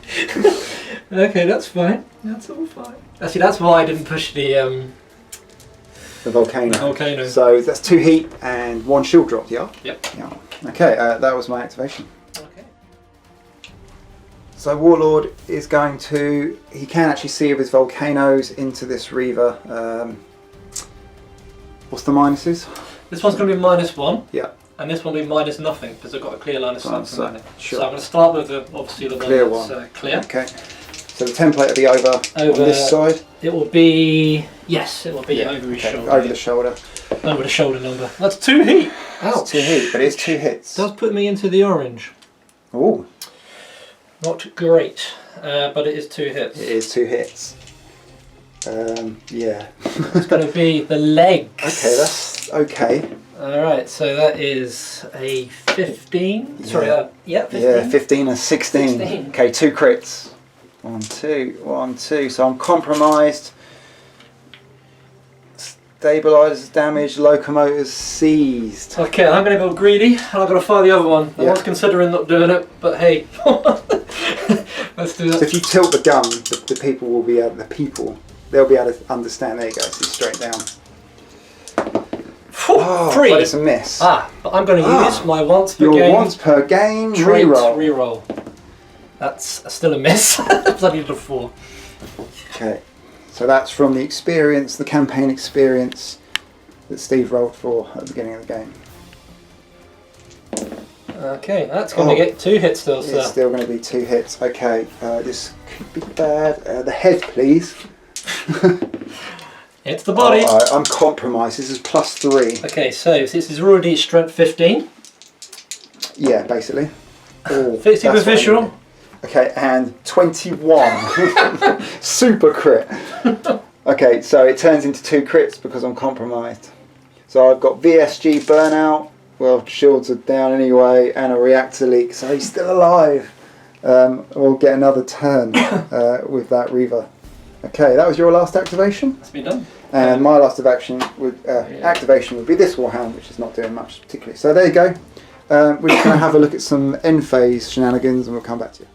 Okay, that's fine. That's all fine. Actually, that's why I didn't push the Volcano. So that's 2 heat and 1 shield drop, yeah? Yep. Yeah. Okay, that was my activation. Okay. So Warlord is going to... He can actually see with his volcanoes into this Reaver. What's the minuses? This one's going to be -1. Yeah. And this one will be minus nothing because I've got a clear line of sight from there. Sure. So I'm going to start with obviously the Clear one that's clear. Okay. So the template will be over on this side? It will be, yes, it will be over his shoulder. Over the shoulder. Over the shoulder number. That's 2 heat. Ouch. It's 2 heat, but it's 2 hits. Does put me into the orange. Oh. Not great, but it is 2 hits. It is 2 hits. Yeah. It's going to be the legs. Okay, that's okay. Alright, so that is a 15. Yeah. Sorry, yeah, 15. Yeah, 15 and 16. 16. Okay, 2 crits. 1, 2, 1, 2. So I'm compromised. Stabilizers damaged, locomotors seized. Okay, I'm going to go greedy, and I'm going to fire the other one. I was considering not doing it, but hey, let's do that. So if you tilt the gun, the people will be able, they'll be able to understand. There you go, so straight down. Oh, 3. but it's a miss. But I'm going to use my once per Your game. once per game trait reroll. reroll. That's still a miss. Because I needed a 4. Okay, so that's from the experience, the campaign experience that Steve rolled for at the beginning of the game. Okay, that's going to get 2 hits still, sir. It's still going to be 2 hits. Okay, this could be bad. The head, please. It's the body. I'm compromised. This is +3. Okay, so this is already strength 15. Yeah, basically. Oh, Fits superficial. Okay, and 21. Super crit. Okay, so it turns into 2 crits because I'm compromised. So I've got VSG burnout. Well, shields are down anyway, and a reactor leak. So he's still alive. We'll get another turn with that Reaver. Okay, that was your last activation. That's been done. And my last activation would be this Warhound, which is not doing much particularly. So there you go. We're just going to have a look at some end phase shenanigans and we'll come back to you.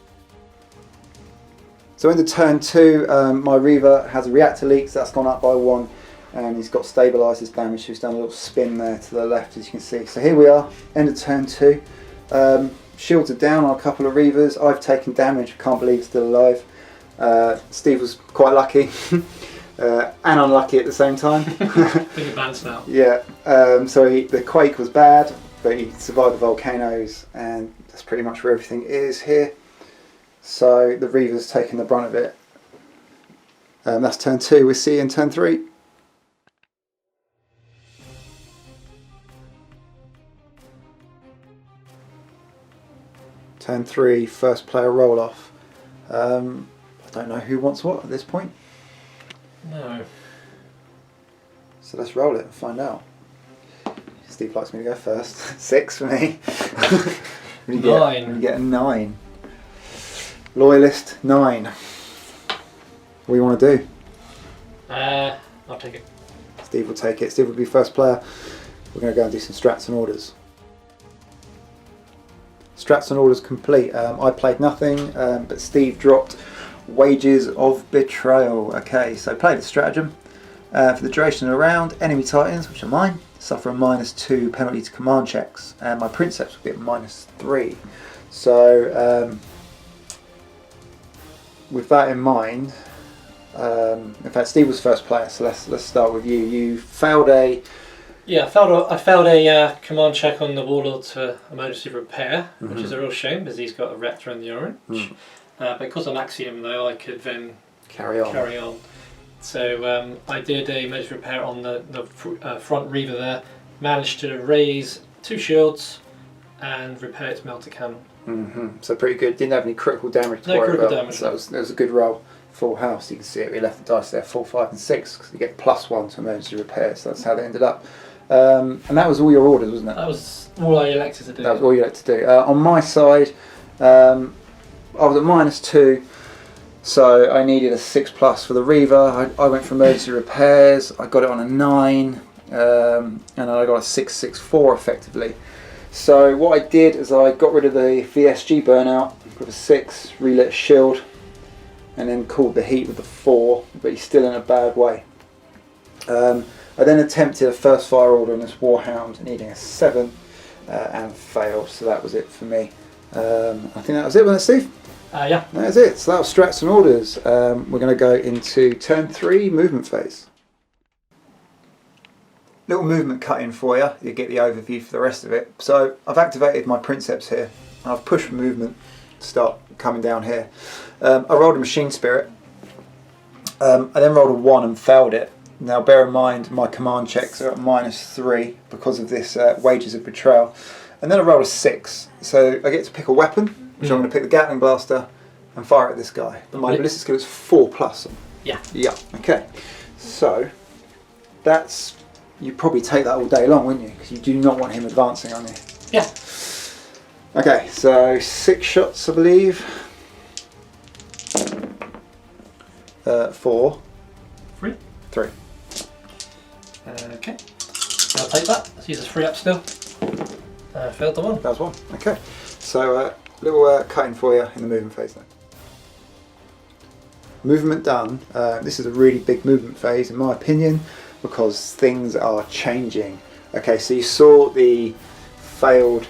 So into turn 2, my Reaver has a reactor leak, so that's gone up by 1. And he's got stabilisers damage, so he's done a little spin there to the left, as you can see. So here we are, end of turn 2. Shields are down on a couple of Reavers. I've taken damage, can't believe he's still alive. Steve was quite lucky and unlucky at the same time. Big balance now. Yeah, so the Quake was bad, but he survived the volcanoes, and that's pretty much where everything is here. So the Reaver's taken the brunt of it. That's turn 2, we'll see you in turn 3. Turn 3, first player roll off. I don't know who wants what at this point. No. So let's roll it and find out. Steve likes me to go first. 6 for me. 9. We get a 9. Loyalist 9. What do you want to do? I'll take it. Steve will take it. Steve will be first player. We're going to go and do some strats and orders. Strats and orders complete. I played nothing, but Steve dropped Wages of Betrayal. Okay, so play the stratagem. For the duration of the round, enemy titans, which are mine, suffer a -2 penalty to command checks, and my Princeps will be at -3. So, with that in mind, in fact, Steve was first player, so let's start with you. You failed a... Yeah, I failed a command check on the Warlord to emergency repair, which is a real shame because he's got a Rector in the orange. But because I'm Axiom though, I could then carry on. So I did a emergency repair on the front Reaver there, managed to raise 2 shields and repair its Melta cannon. So pretty good. Didn't have any critical damage to worry about. Damage. So that was a good roll. Full house, you can see it. We left the dice there, 4, 5 and 6, because you get +1 to emergency repair, so that's how they ended up. And that was all your orders, wasn't it? That was all I elected to do. That was all you elected to do. On my side, I was at -2, so I needed a 6+ for the Reaver. I went for emergency repairs, I got it on a 9, and I got a 6/6/4 effectively. So what I did is I got rid of the VSG burnout with a 6, relit a shield, and then cooled the heat with the 4, but he's still in a bad way. I then attempted a first fire order on this Warhound, needing a 7, and failed, so that was it for me. I think that was it, wasn't it, Steve? Yeah. That was it, so that was strats and orders. We're going to go into turn 3, movement phase. Little movement cut in for you, you get the overview for the rest of it. So I've activated my Princeps here, and I've pushed movement to start coming down here. I rolled a Machine Spirit, I then rolled a 1 and failed it. Now bear in mind my command checks are at -3 because of this Wages of Betrayal. And then I rolled a 6, so I get to pick a weapon, which I'm going to pick the Gatling Blaster and fire at this guy. My ballistic skill is 4+. Yeah. Yeah, okay. So, that's... You'd probably take that all day long, wouldn't you? Because you do not want him advancing on you. Yeah. Okay, so 6 shots, I believe. 4. 3. 3. Okay. I'll take that. Let's use this 3 up still. Failed the 1. That was 1. Okay. So, little cutting for you in the movement phase then. Movement done. This is a really big movement phase in my opinion, because things are changing. Okay, so you saw the failed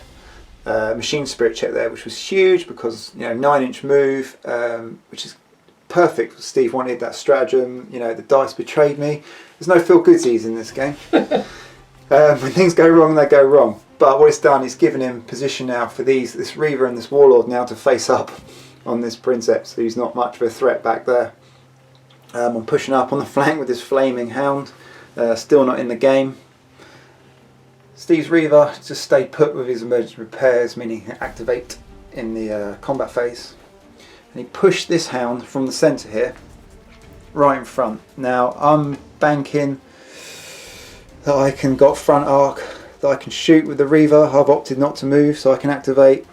Machine Spirit check there, which was huge because, you know, 9-inch move, which is perfect. Steve wanted that stratagem. You know, the dice betrayed me. There's no feel-goodsies in this game. When things go wrong, they go wrong. But what it's done is given him position now for this Reaver and this Warlord now to face up on this Princeps, who's not much of a threat back there. I'm pushing up on the flank with this Flaming Hound, still not in the game. Steve's Reaver just stayed put with his emergency repairs, meaning he can activate in the combat phase. And he pushed this Hound from the centre here, right in front. Now I'm banking that I can got front arc, that I can shoot with the Reaver. I've opted not to move so I can activate.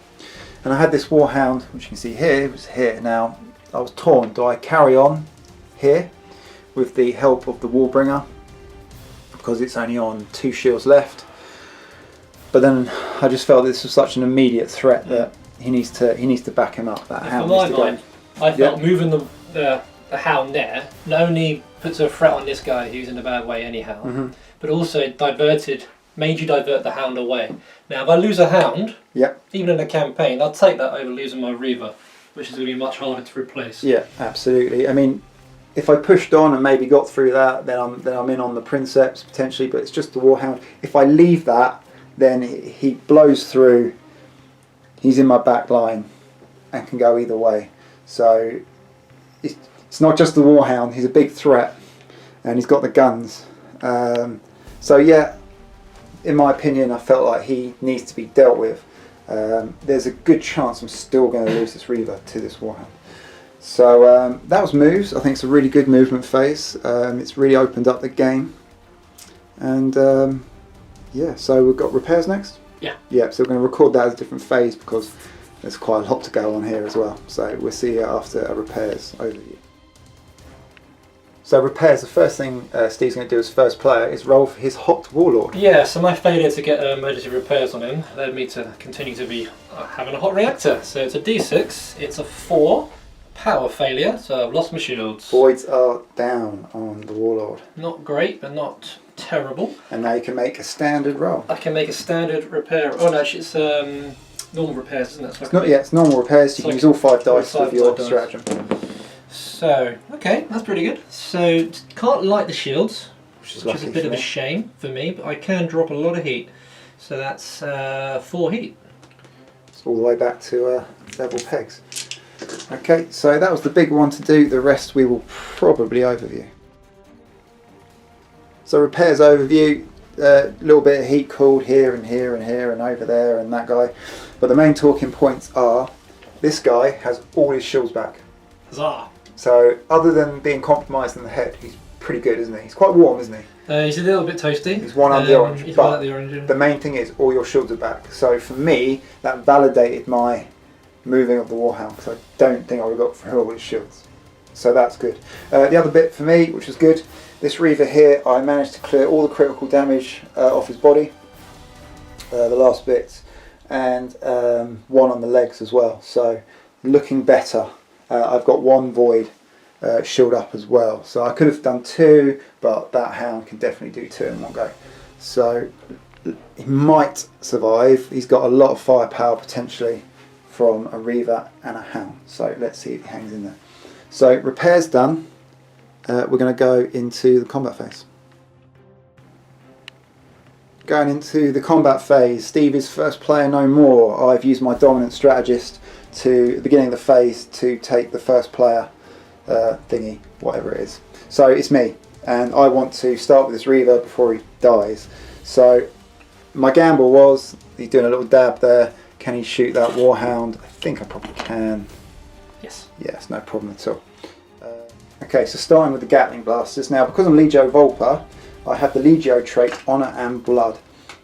And I had this Warhound, which you can see here, it was here. Now I was torn, do I carry on here with the help of the Warbringer, because it's only on 2 shields left? But then I just felt this was such an immediate threat that he needs to back him up. That Hound needs to go. I felt moving the Hound there not only puts a threat on this guy who's in a bad way anyhow, but also made you divert the Hound away. Now if I lose a Hound, even in a campaign, I'll take that over losing my Reaver, which is going to be much harder to replace. Yeah, absolutely. I mean, if I pushed on and maybe got through that, then I'm in on the Princeps potentially, but it's just the Warhound. If I leave that, then he blows through, he's in my back line and can go either way. So it's not just the Warhound, he's a big threat and he's got the guns. So yeah, in my opinion, I felt like he needs to be dealt with. There's a good chance I'm still going to lose this Reaver to this Warhound. So that was moves. I think it's a really good movement phase. It's really opened up the game. And yeah, so we've got repairs next? Yeah, so we're going to record that as a different phase because there's quite a lot to go on here as well. So we'll see you after a repairs overview. So repairs, the first thing Steve's going to do as first player is roll for his hot Warlord. Yeah, so my failure to get emergency repairs on him led me to continue to be having a hot reactor. So it's a D6, it's a 4, power failure, so I've lost my shields. Voids are down on the Warlord. Not great, but not terrible. And now you can make a standard roll. I can make a standard repair. Oh no, actually it's normal repairs, isn't it? So It's not yet, it's normal repairs, you can use all 5 dice with your stratagem. So, okay, that's pretty good. So, can't light the shields, which is a bit of a shame for me, but I can drop a lot of heat. So that's 4 heat. It's all the way back to level pegs. Okay, so that was the big one to do, the rest we will probably overview. So repairs overview, a little bit of heat cooled here and here and here and over there and that guy. But the main talking points are, this guy has all his shields back. Huzzah! So other than being compromised in the head, he's pretty good, isn't he? He's quite warm, isn't he? He's a little bit toasty. He's one under the orange. He's but one under the orange. Yeah. The main thing is all your shields are back. So for me, that validated my moving of the Warhound, because I don't think I would have got through all his shields. So that's good. The other bit for me, which was good, this Reaver here, I managed to clear all the critical damage off his body, the last bits, and one on the legs as well. So looking better. I've got 1 void shield up as well. So I could have done 2, but that hound can definitely do 2 in one go. So he might survive. He's got a lot of firepower potentially from a Reaver and a hound. So let's see if he hangs in there. So repairs done. We're going to go into the combat phase. Going into the combat phase, Steve is first player no more. I've used my dominant strategist to the beginning of the phase to take the first player thingy, whatever it is. So it's me, and I want to start with this Reaver before he dies. So my gamble was, he's doing a little dab there, can he shoot that Warhound? I think I probably can. Yes. Yes, no problem at all. Okay, so starting with the Gatling Blasters. Now, because I'm Legio Vulpa, I have the Legio trait Honour and Blood.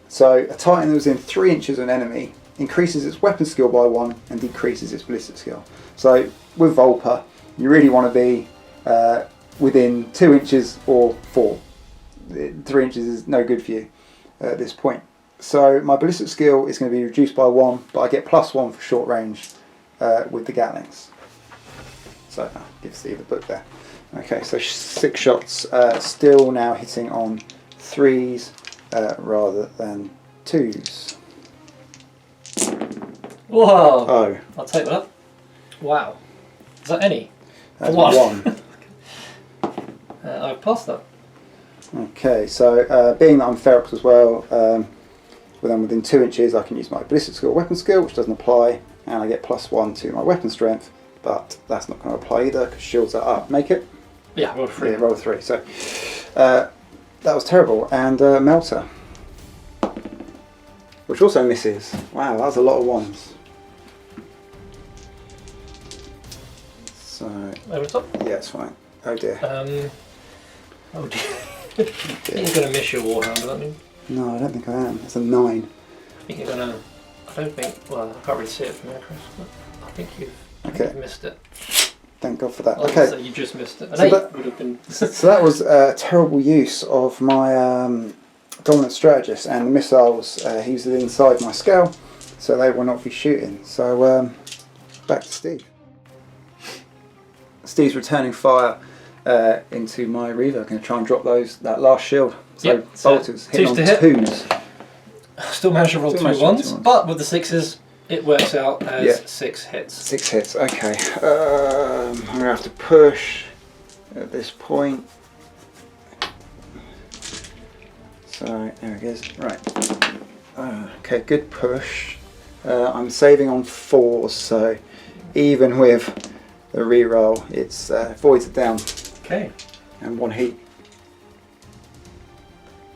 So a Titan that was in 3 inches of an enemy increases its weapon skill by 1 and decreases its ballistic skill. So with Vulpa, you really want to be within 2 inches or 4. 3 inches is no good for you at this point. So my ballistic skill is going to be reduced by 1, but I get +1 for short range with the Gatlings. So I'll give Steve the book there. Okay, so 6 shots, still now hitting on 3s rather than 2s. Whoa! Oh. I'll take that. Wow. Is that any? That's one. 1. I've passed that. Okay, so being that I'm Ferox as well, within 2 inches I can use my ballistic skill, weapon skill, which doesn't apply, and I get +1 to my weapon strength, but that's not going to apply either because shields are up. Make it? Yeah, roll 3. Yeah, roll 3. So that was terrible. And Melta, which also misses. Wow, that was a lot of 1s. So over the top? yeah, it's fine. Oh dear. Oh dear. I think you're going to miss your Warhound, does that mean? No, I don't think I am. It's a 9. I think you're going to... I don't think... Well, I can't really see it from here, Chris, but I think you've missed it. Thank God for that. Oh, Okay. So you just missed it. So that, would have been... so that was a terrible use of my dominant strategist, and the missiles he was inside my scale, so they will not be shooting. So back to Steve. Steve's returning fire into my Reaver. I'm going to try and drop that last shield. So yep. bolters hitting on 2s. Still managed to roll 2 1s, but with the 6s it works out as 6 hits. 6 hits, okay. I'm going to have to push at this point. So there it is. Right. Okay, good push. I'm saving on 4s, so even with the reroll, it's voids are down. Okay. And 1 heat.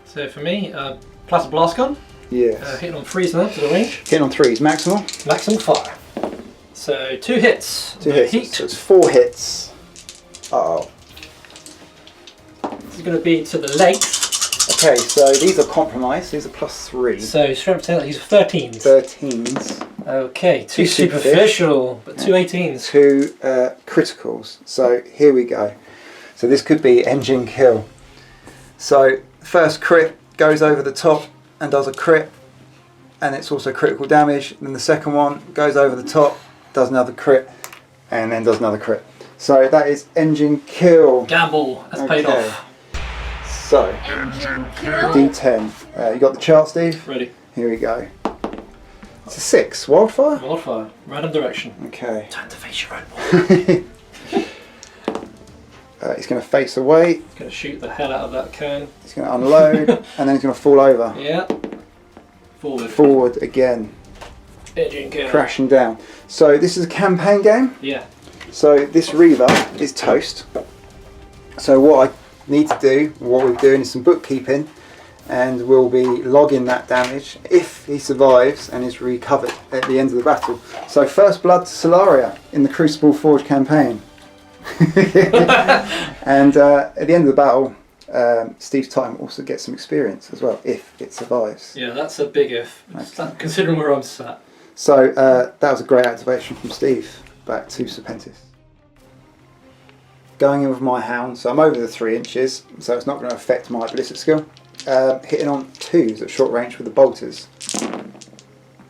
So for me, plus a blast gun. Yes. Hitting on 3s now to the range. Hitting on 3s, maximal. Maximum fire. So 2 hits. 2 hits. Heat. So it's 4 hits. Uh oh. This is going to be to the legs. Okay, so these are compromised. These are +3. So strength 10, these are 13s. 13s. Okay, 2 superficial, but 2 18s. 2 criticals. So here we go. So this could be engine kill. So first crit goes over the top and does a crit, and it's also critical damage. Then the second one goes over the top, does another crit, and then does another crit. So that is engine kill. Gamble has paid off. So D10. You got the chart, Steve? Ready. Here we go. It's a 6. Wildfire? Wildfire. Random direction. Okay. Time to face your own wall. He's going to face away. He's going to shoot the hell out of that can. He's going to unload, and then he's going to fall over. Yeah. Forward. Forward again. Engine kill. Crashing down. So this is a campaign game. Yeah. So this Reaver is toast. So what I need to do, what we're doing is some bookkeeping, and we'll be logging that damage if he survives and is recovered at the end of the battle. So first blood to Solaria in the Crucible Forge campaign. And at the end of the battle, Steve's Titan also gets some experience as well if it survives. Yeah, that's a big if, Okay. considering where I'm sat. So that was a great activation from Steve. Back to Serpentis. Going in with my hound, so I'm over the 3 inches, so it's not going to affect my ballistic skill. Hitting on 2s at short range with the bolters.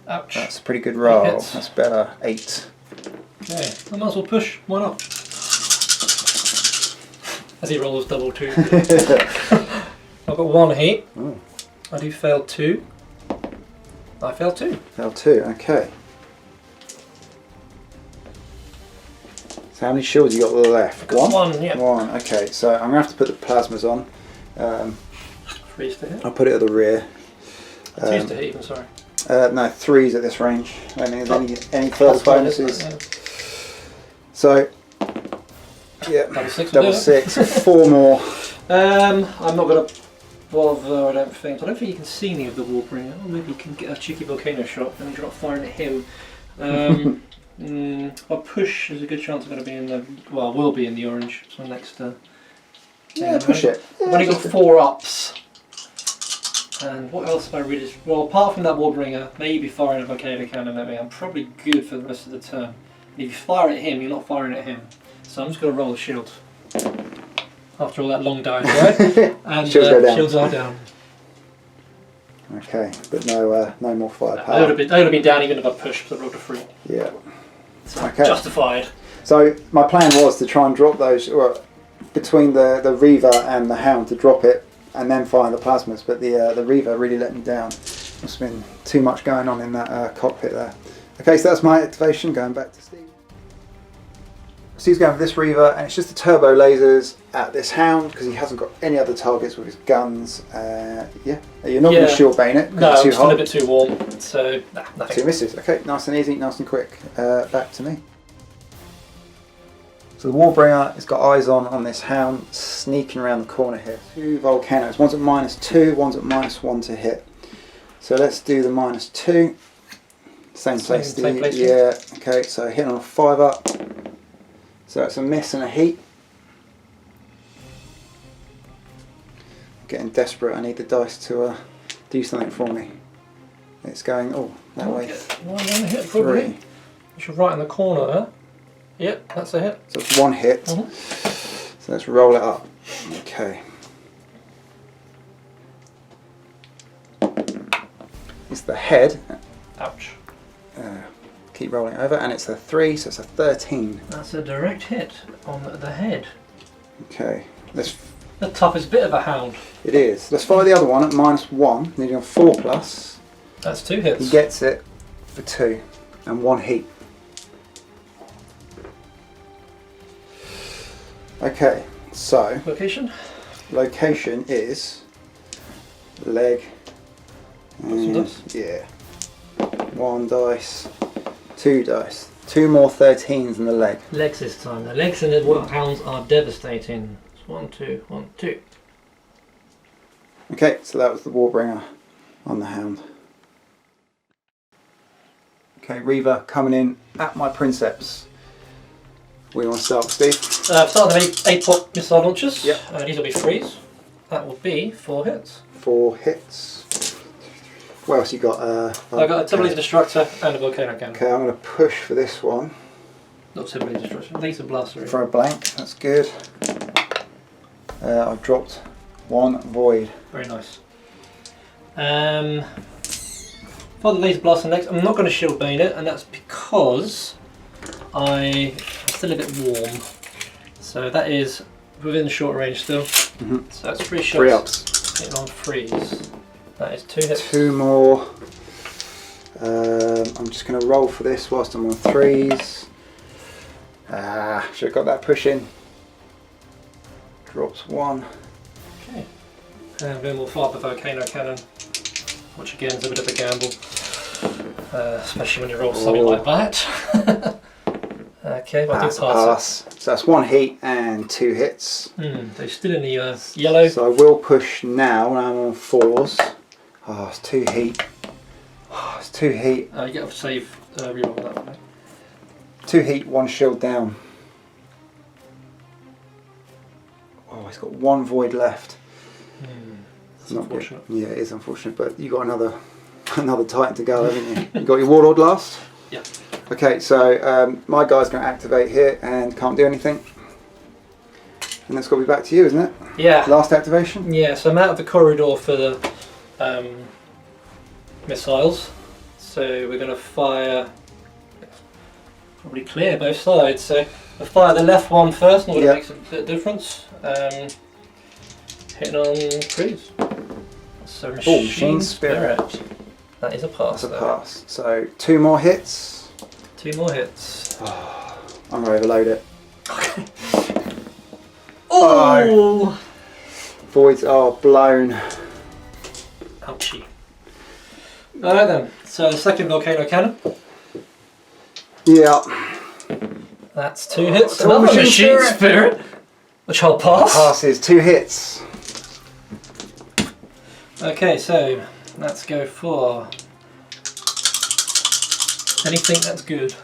Ouch. That's a pretty good roll. Hits. That's better. 8. Okay, I might as well push. Why not? As he rolls double 2. I've got 1 hit. Oh. I do fail 2. I failed 2. Fell 2. Okay. So how many shields you got left? Got 1, yeah. 1. Okay. So I'm gonna have to put the plasmas on. Freeze to hit. I'll put it at the rear. 2's to hit even, sorry. No, 3's at this range. I mean, there's any further That's fine, isn't bonuses. it? Yeah. So, yeah, Double 6 will double do it. 6, 4 more. I'm not going to bother, I don't think. I don't think you can see any of the Warbringer. Or maybe you can get a cheeky Volcano shot and you're not firing at him. I'll push, there's a good chance I'm going to be in the, well, will be in the orange. So next. Yeah, push it. I've only got 4 ups. And what else am I really... Well, apart from that Warbringer, maybe firing a Volcano cannon at me, I'm probably good for the rest of the turn. And if you fire at him, you're not firing at him. So I'm just going to roll the shield. After all that long dive, right? And Shields go down. shields are down. Okay, but no more They firepower. would have been down even if I pushed, because I rolled a 3. Yeah. So Okay. justified. So my plan was to try and drop those, or between the Reaver and the Hound, to drop it and then fire the plasmas. But the Reaver really let me down. Must have been too much going on in that cockpit there. Okay, so that's my activation. Going back to Steve. Steve's going for this Reaver, and it's just the turbo lasers at this Hound because he hasn't got any other targets with his guns. Yeah, you're not going to shield bane it. No, it's too it's still hot. a bit too warm. So nah, nothing. 2 misses. Okay, nice and easy, nice and quick. Back to me. So the Warbringer has got eyes on this Hound, sneaking around the corner here. 2 Volcanos. One's at -2, one's at -1 to hit. So let's do the -2. Same place. Same place. Yeah. Okay. So hit on a 5 up. So it's a miss and a heat. Getting desperate. I need the dice to do something for me. It's going that way. One hit probably. 3. You should right in the corner there. Yep, that's a hit. So it's 1 hit. Mhm. So let's roll it up. Okay. It's the head. Ouch. Keep rolling it over, and it's a 3, so it's a 13. That's a direct hit on the head. Okay. Let's. The toughest bit of a Hound. It is. Let's fire the other one at -1, needing a 4+. That's 2 hits. He gets it for 2 and 1 heat. Okay, so Location? location is leg. Some dice? Yeah. 1 dice, 2 dice. 2 more 13s in the leg. Legs this time. The legs in the Hounds are devastating. It's 1, 2, 1, 2. Okay, so that was the Warbringer on the Hound. Okay, Reaver coming in at my Princeps. We want to start with Steve? Start with 8 Apoc missile launchers. Yep. These will be 3s. That will be 4 hits. 4 hits. What else you got? I've got a Tigrus Destructor and a Volcano cannon. Okay, I'm going to push for this one. Not Tigrus Destructor, Gatling Blasters. For a blank, that's good. I've dropped 1 void. Very nice. For the laser blaster next, I'm not going to shield bane it, and that's because I'm still a bit warm. So that is within short range still. So that's 3 shots. 3 ups. Hitting on freeze. That is 2 hits. 2 more. I'm just going to roll for this whilst I'm on 3s. Should have got that push in. Drops 1. Okay. And then we'll fire up the Volcano cannon, which again is a bit of a gamble, especially when you roll something like that. Okay, but I do pass. So that's 1 heat and 2 hits. They're still in the yellow. So I will push now when I'm on 4s. Oh, it's 2 heat. Oh, it's 2 heat. You get to save reroll that one. 2 heat, 1 shield down. Oh, he's got 1 void left. That's unfortunate. Yeah, it is unfortunate, but you got another Titan to go, haven't you? You got your Warlord last? Yeah. Okay, so my guy's going to activate here and can't do anything. And that's got to be back to you, isn't it? Yeah. Last activation? Yeah, so I'm out of the corridor for the missiles. So we're going to fire, probably clear both sides. So we'll fire the left one first, not going to make a bit of difference. Hitting on freeze. So machine spirit. That is a pass. That's a pass. So 2 more hits. 2 more hits. Oh, I'm going to overload it. Okay. Oh! Voids are blown. Ouchie. Alright then, so the second Volcano cannon. Yeah. That's 2 hits. Another machine spirit. Which I'll pass. Passes, 2 hits. Okay, so let's go for anything that's good.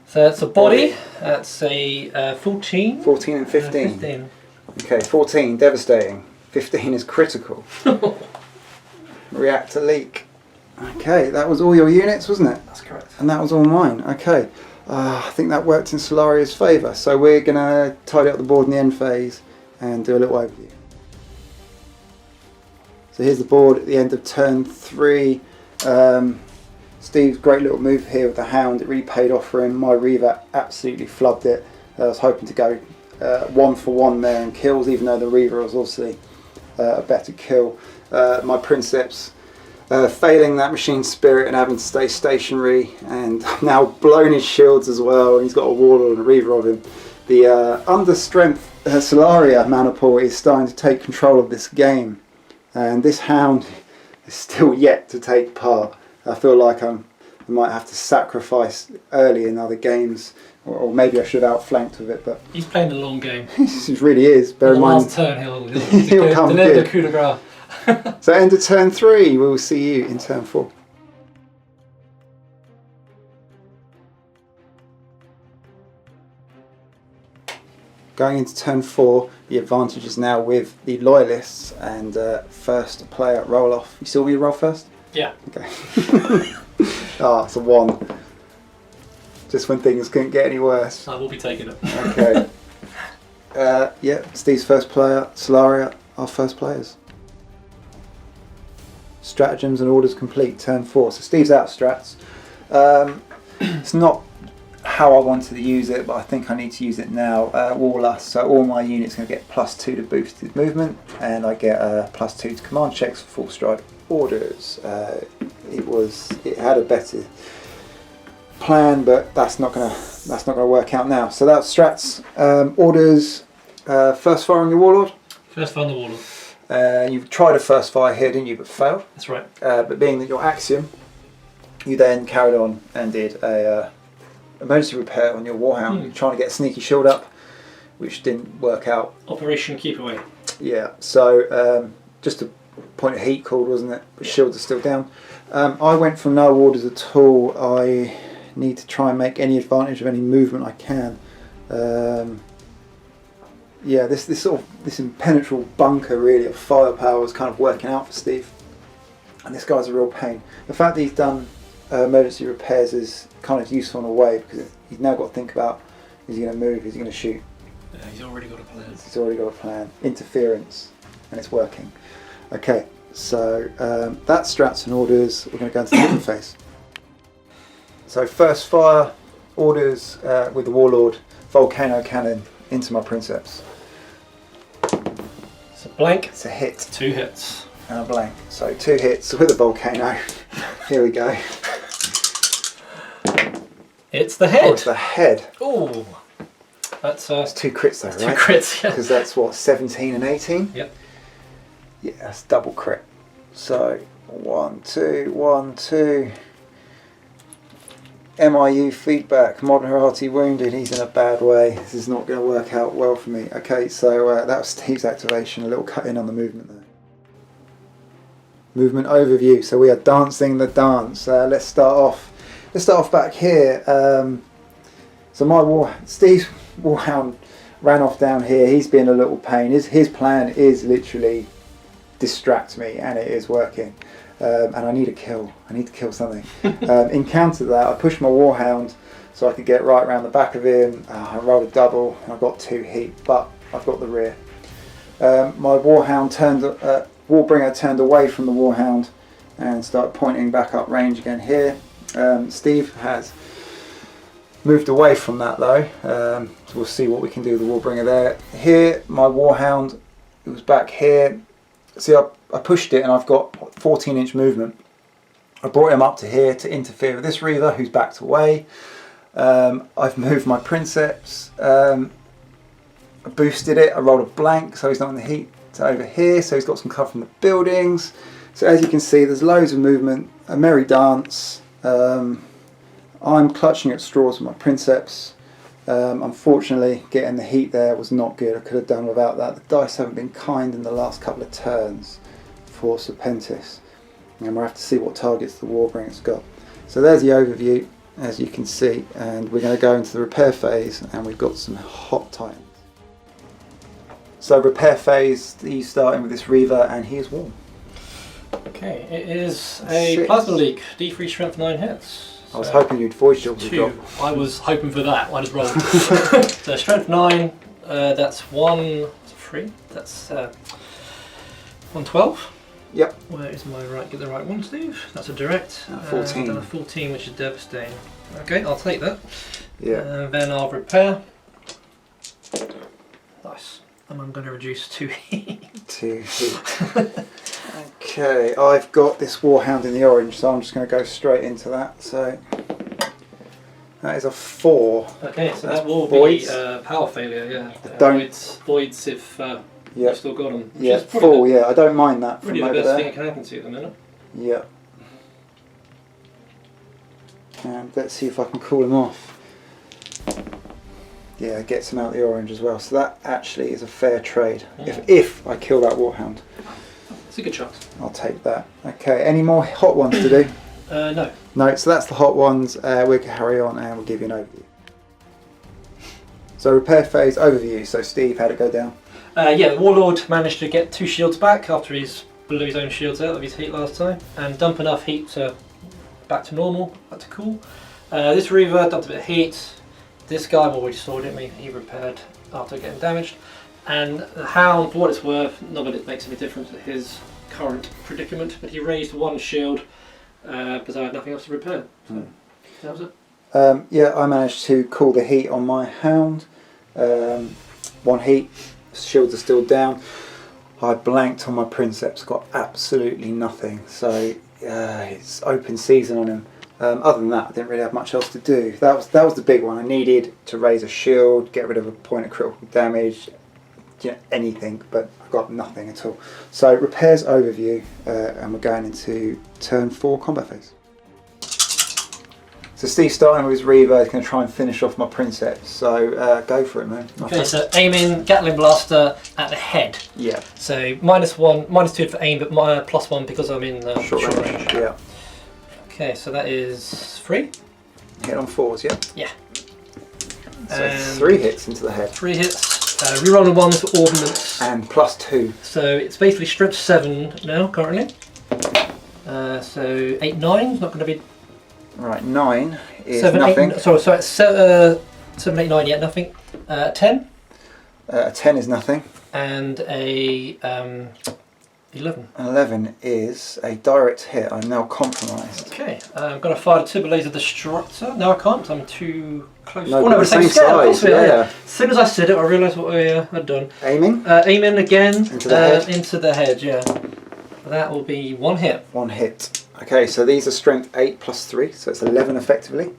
So that's a body. That's a 14. 14 and 15. 15. Okay, 14, devastating. 15 is critical. Reactor leak. Okay, that was all your units, wasn't it? That's correct. And that was all mine. Okay. I think that worked in Solaria's favour. So we're going to tidy up the board in the end phase and do a little overview. So here's the board at the end of turn 3. Steve's great little move here with the Hound. It really paid off for him. My Reaver absolutely flubbed it. I was hoping to go 1 for 1 there in kills, even though the Reaver was obviously a better kill. My Princeps failing that machine spirit and having to stay stationary, and now blown his shields as well. He's got a Warlord and a Reaver of him. The under strength Solaria mana pool is starting to take control of this game, and this Hound is still yet to take part. I feel like I might have to sacrifice early in other games, or maybe I should have outflanked with it. But he's playing the long game. It really is. Bear in mind, last turn he'll come deliver good. the coup de grace. So end of turn 3, we will see you in turn 4. Going into turn 4, the advantage is now with the Loyalists, and first player roll off. You still want me to roll first? Yeah. Okay. It's a 1. Just when things couldn't get any worse. I will be taking it. Okay. Yeah, Steve's first player, Solaria, our first players. Stratagems and orders complete, turn 4. So Steve's out strats. It's not how I wanted to use it, but I think I need to use it now. Warlust, so all my units are going to get +2 to boosted movement, and I get +2 to command checks for full stride orders. It had a better plan, but that's not gonna work out now. So that's strats. Orders. First fire on your Warlord. First fire on the Warlord. You've tried a first fire here, didn't you, but failed? That's right. But being that your Axiom, you then carried on and did a emergency repair on your Warhound, trying to get a sneaky shield up, which didn't work out. Operation Keep Away. Yeah, so just a point of heat called, wasn't it? But shields are still down. I went for no orders at all. I need to try and make any advantage of any movement I can. Yeah, this impenetrable bunker really of firepower was kind of working out for Steve, and this guy's a real pain. The fact that he's done emergency repairs is kind of useful in a way, because he's now got to think about, is he going to move, is he going to shoot? Yeah, he's already got a plan. He's already got a plan. Interference, and it's working. Okay, so that's strats and orders. We're going to go into the movement phase. So first fire, orders with the Warlord, Volcano cannon into my Princeps. It's a blank. It's a hit. 2 hits. And a blank. So 2 hits with a Volcano. Here we go. It's the head. Oh, it's the head. Ooh. That's 2 crits though, right? 2 crits, yeah. Because that's what, 17 and 18? Yep. Yeah, that's double crit. So 1, 2, 1, 2. MIU feedback, modern hearty wounded, he's in a bad way. This is not going to work out well for me. Okay, so that was Steve's activation, a little cut in on the movement there. Movement overview, so we are dancing the dance. Let's start off back here. So Steve's Warhound ran off down here. He's been a little pain. His plan is literally distract me, and it is working. And I need a kill. I need to kill something. In counter to that, I pushed my Warhound so I could get right around the back of him. I rolled a double, and I got 2 heat, but I've got the rear. My Warbringer turned away from the Warhound and started pointing back up range again here. Steve has moved away from that though, so we'll see what we can do with the Warbringer there. Here, my Warhound, it was back here. See, I pushed it and I've got 14-inch movement. I brought him up to here to interfere with this Reaver who's backed away. I've moved my Princeps. I boosted it. I rolled a blank so he's not in the heat to over here. So he's got some cover from the buildings. So as you can see, there's loads of movement. A merry dance. I'm clutching at straws with my Princeps. Unfortunately, getting the heat there was not good. I could have done without that. The dice haven't been kind in the last couple of turns for Serpentis, and we'll have to see what targets the Warbringer's got. So there's the overview, as you can see, and we're going to go into the repair phase, and we've got some hot titans. So repair phase, he's starting with this Reaver, and he is warm. Okay, it is a plasma leak, D3 strength 9 hits. I was hoping you'd voice shield. 2. I was hoping for that. I just rolled. So strength 9. That's 1 3. That's 112. Yep. Where is my right? Get the right one, Steve. That's a direct. 14. Then a 14, which is devastating. Okay, I'll take that. Yeah. And then I'll repair. Nice. And I'm going to reduce 2 heat. 2 heat. Okay, I've got this Warhound in the orange, so I'm just going to go straight into that. So that is a 4. Okay, so that's that will voids. be power failure, yeah. Voids if you've still got them. Yeah, 4, yeah, I don't mind that from really over the best there. thing that can happen to you at the minute. Yeah. And let's see if I can cool him off. Yeah, it gets him out the orange as well. So that actually is a fair trade. Yeah. If I kill that Warhound. It's a good chance. I'll take that. Okay, any more hot ones to do? No. No, so that's the hot ones. We'll carry on and we'll give you an overview. So repair phase overview. So Steve, how'd it go down? Yeah, the Warlord managed to get 2 shields back after he's blew his own shields out of his heat last time, and dump enough heat to back to normal, back to cool. This Reaver dumped a bit of heat. This guy, well, we saw, didn't we? He repaired after getting damaged. And the Hound, for what it's worth, not that it makes any difference to his current predicament, but he raised 1 shield because I had nothing else to repair. So that was it. Yeah, I managed to cool the heat on my Hound. 1 heat, shields are still down. I blanked on my Princeps, got absolutely nothing. So it's open season on him. Other than that, I didn't really have much else to do. That was the big one. I needed to raise a shield, get rid of a point of critical damage, anything, but I got nothing at all. So repairs overview, and we're going into turn 4 combat phase. So Steve's starting with his Reaver. He's going to try and finish off my Princeps. So go for it, man. Okay, so aiming Gatling Blaster at the head. Yeah. So -2 for aim, but +1 because I'm in short range. Yeah. Okay, so that is 3. Hit on 4s, yeah? Yeah. So And 3 hits into the head. 3 hits. Rerolling 1 for ordnance. And +2. So it's basically strength 7 now, currently. So 8, 9 is not going to be... Right, 9 is 7, nothing. 8, sorry, it's 7, 8, 9, yeah, nothing. 10? A 10 is nothing. And a 11. An 11 is a direct hit. I'm now compromised. Okay, I'm going to fire the Turbo Laser Destructor. No, I can't. I'm too close. No, oh, no, the same same scale. size. Yeah. As soon as I said it, I realised what we had done. Aiming? Aiming again. Into the head? Into the head, yeah. That will be 1 hit. 1 hit. Okay, so these are strength 8 plus 3, so it's 11 effectively.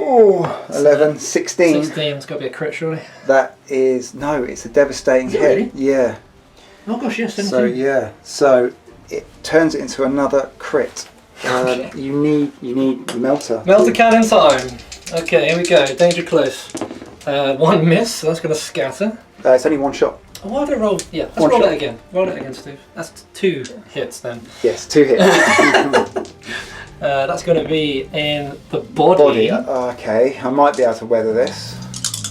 Oh, 11, 16. 16, it's got to be a crit, surely. That is, no, it's a devastating hit. Really? Yeah. Oh gosh, yes, 17. So yeah, so it turns it into another crit. You need the Melta. Melta cannon time. Okay, here we go. Danger close. 1 miss, so that's going to scatter. It's only 1 shot. Oh, why did I roll? Yeah, let's One roll shot. it again. Roll it again, Steve. That's 2 hits then. Yes, 2 hits. That's going to be in the body. Okay, I might be able to weather this.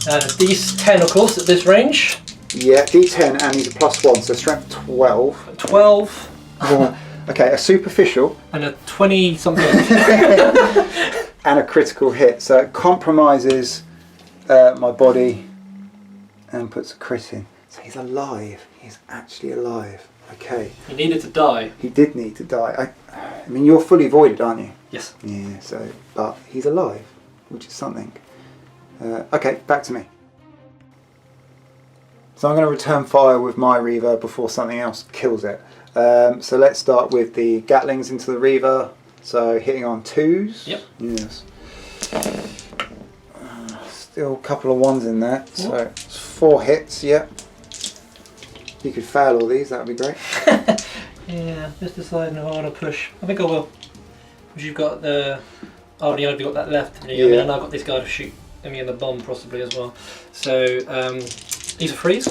D10, of course, at this range. Yeah, D10 and he's a +1, so strength 12. 12. Okay, a superficial. And a 20-something. And a critical hit, so it compromises my body and puts a crit in. So he's alive. He's actually alive. Okay. He needed to die. He did need to die. I mean, you're fully voided, aren't you? Yes. Yeah. So, but he's alive, which is something. Okay, back to me. So I'm going to return fire with my Reaver before something else kills it. So let's start with the Gatlings into the Reaver. So hitting on 2s. Yep. Yes. Still a couple of 1s in there. So it's 4 hits. Yep. You could fail all these. That would be great. Yeah. Just deciding if I want to push. I think I will. Because you've got the. Oh, yeah, you've got that left. Yeah. And I've got this guy to shoot me in the bomb possibly as well. So these are freeze.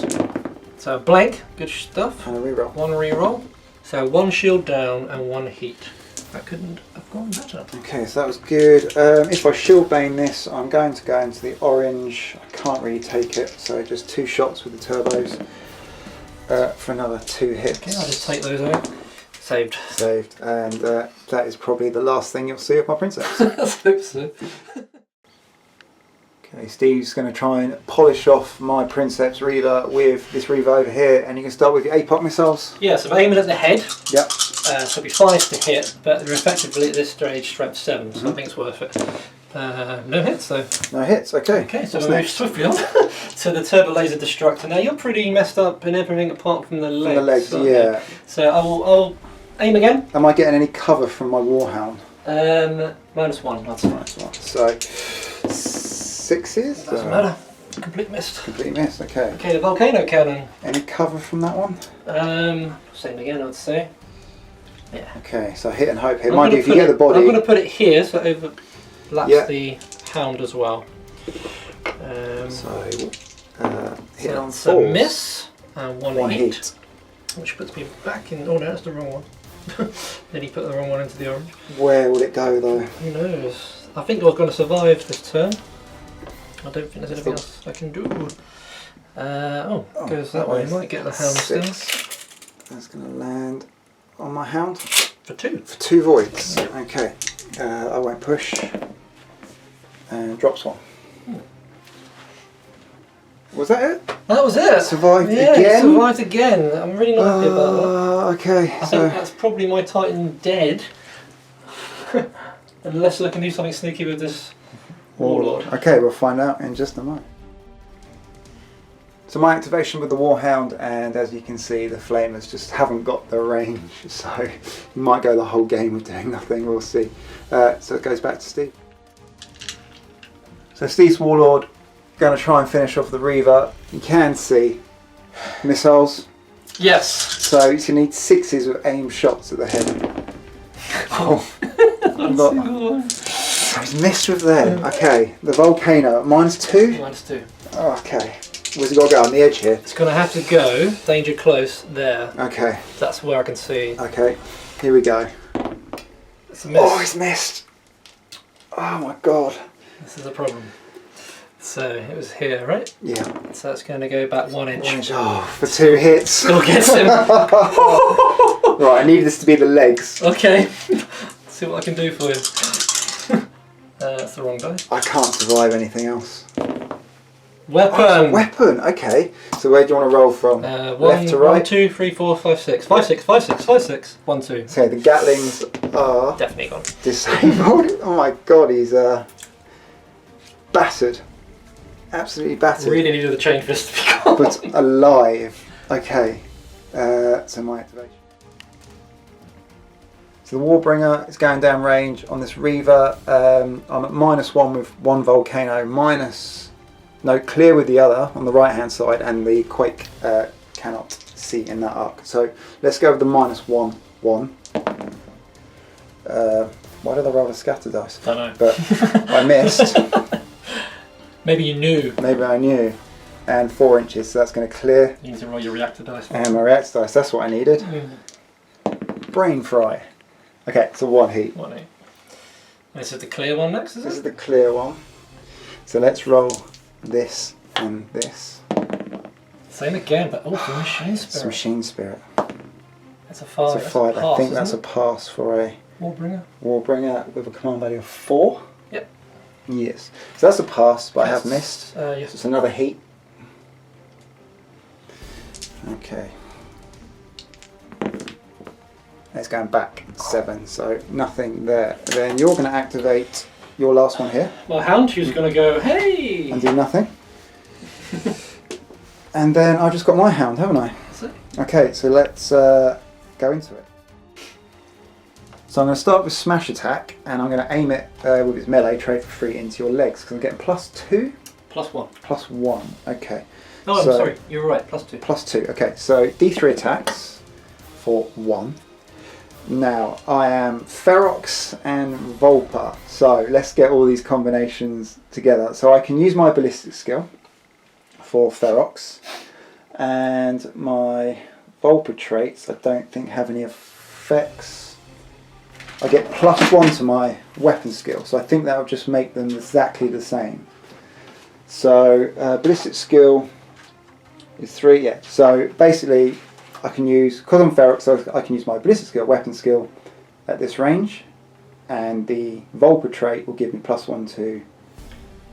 So blank, good stuff. And a reroll. 1 reroll. So 1 shield down and 1 heat. That couldn't have gone better. Okay, so that was good. If I shield bane this, I'm going to go into the orange. I can't really take it, so just 2 shots with the turbos for another 2 hits. Okay, I'll just take those out. Saved. Saved, and that is probably the last thing you'll see of my Princeps. Let's hope so. Okay, Steve's going to try and polish off my Princeps Reaver with this Reaver over here, and you can start with your Apoc missiles. Yeah, so aiming at the head. Yep. So it'll be 5 to hit, but they're effectively at this stage strength 7, so I think it's worth it. No hits though. No hits, okay. Okay, so what's we'll move next? swiftly on to the Turbo Laser Destructor. Now you're pretty messed up in everything apart from the legs. From the legs, aren't you? yeah. So I'll aim again. Am I getting any cover from my Warhound? -1, that's fine. -1. So 6s? Doesn't matter. Complete missed. Completely missed, okay. Okay, the Volcano cannon. Any cover from that one? Same again, I'd say. Yeah. Okay, so hit and hope here. I'm Mind you, gonna if you put get the it- body... I'm going to put it here so it overlaps Yeah. the hound as well. So, hit on That's a 4s. miss and 1 1 heat, hit. which puts me back in. Oh no, that's the wrong one. Then he put the wrong one into the orange. Where would it go though? Who knows? I think I was going to survive this turn. I don't think there's anything else I can do. It goes that way. I might get the hound still. 6. That's going to land on my hound. For 2. For 2 voids. Okay. I won't push. And drops 1. Was that it? That was it. Survived yeah, again? Survived again. I'm really not happy about that. Okay. I think that's probably my Titan dead. Unless I can do something sneaky with this Warlord. Okay, we'll find out in just a moment. So my activation with the Warhound, and as you can see the Flamers just haven't got the range, so you might go the whole game with doing nothing, we'll see. So it goes back to Steve. So Steve's Warlord going to try and finish off the Reaver. You can see missiles, Yes. so you need 6s with aim shots at the head. Oh, so he's missed with them. Okay, the Volcano, -2? -2. Oh, okay. Where's it got to go? On the edge here? It's going to have to go danger close there. Okay, That's where I can see. okay. Here we go. It's a miss. Oh, he's missed. Oh my god. This is a problem. So it was here, right? Yeah. So it's going to go back 1 inch. Oh, for 2 hits. Still gets him. Right, I need this to be the legs. Okay. Let's see what I can do for you. That's the wrong die. I can't survive anything else. Weapon. Oh, weapon. Okay. So where do you want to roll from? Left to right. 1, 2, 3, 4, 5, 6. 5, 6, 5, 6, 5, 6. 1, 2. So the Gatlings are Definitely gone. disabled. Oh my god, he's battered. Absolutely battered. Really needed the chain fist to be gone. But alive. Okay. So my activation. So the Warbringer is going down range on this Reaver. I'm at -1 with one Volcano, clear with the other on the right hand side, and the Quake cannot see in that arc. So let's go with the -1. Why did I rather scatter dice? Don't know. But I missed. Maybe you knew. Maybe I knew. And 4 inches, so that's going to clear. You need to roll your reactor dice. And my reactor dice, that's what I needed. Brain fry. Okay, so 1 heat. 1 heat. This is the clear one next, is it? This is the clear one. So let's roll this and this. Same again, but oh, for Machine Spirit. It's Machine Spirit. That's a 5. That's a 5. I think that's a pass for a Warbringer with a command value of 4. Yep. Yes. So that's a pass, but I have missed. Yes. So it's another heat. Okay. It's going back 7, so nothing there. Then you're going to activate your last one here. My Hound, who's going to go, hey! And do nothing. And then I just got my Hound, haven't I? That's it. Okay, so let's go into it. So I'm going to start with Smash Attack, and I'm going to aim it with its melee trade for free into your legs, because I'm getting +2? +1. +1, okay. Oh, so, I'm sorry, you were right, +2. +2, okay. So D3 attacks for 1. Now, I am Ferox and Vulpa, so let's get all these combinations together. So I can use my ballistic skill for Ferox, and my Vulpa traits I don't think have any effects. I get +1 to my weapon skill, so I think that will just make them exactly the same. So ballistic skill is 3, yeah. So basically I can use, because I'm Ferox, so I can use my ballistic skill, weapon skill at this range, and the Vulpa trait will give me +1 to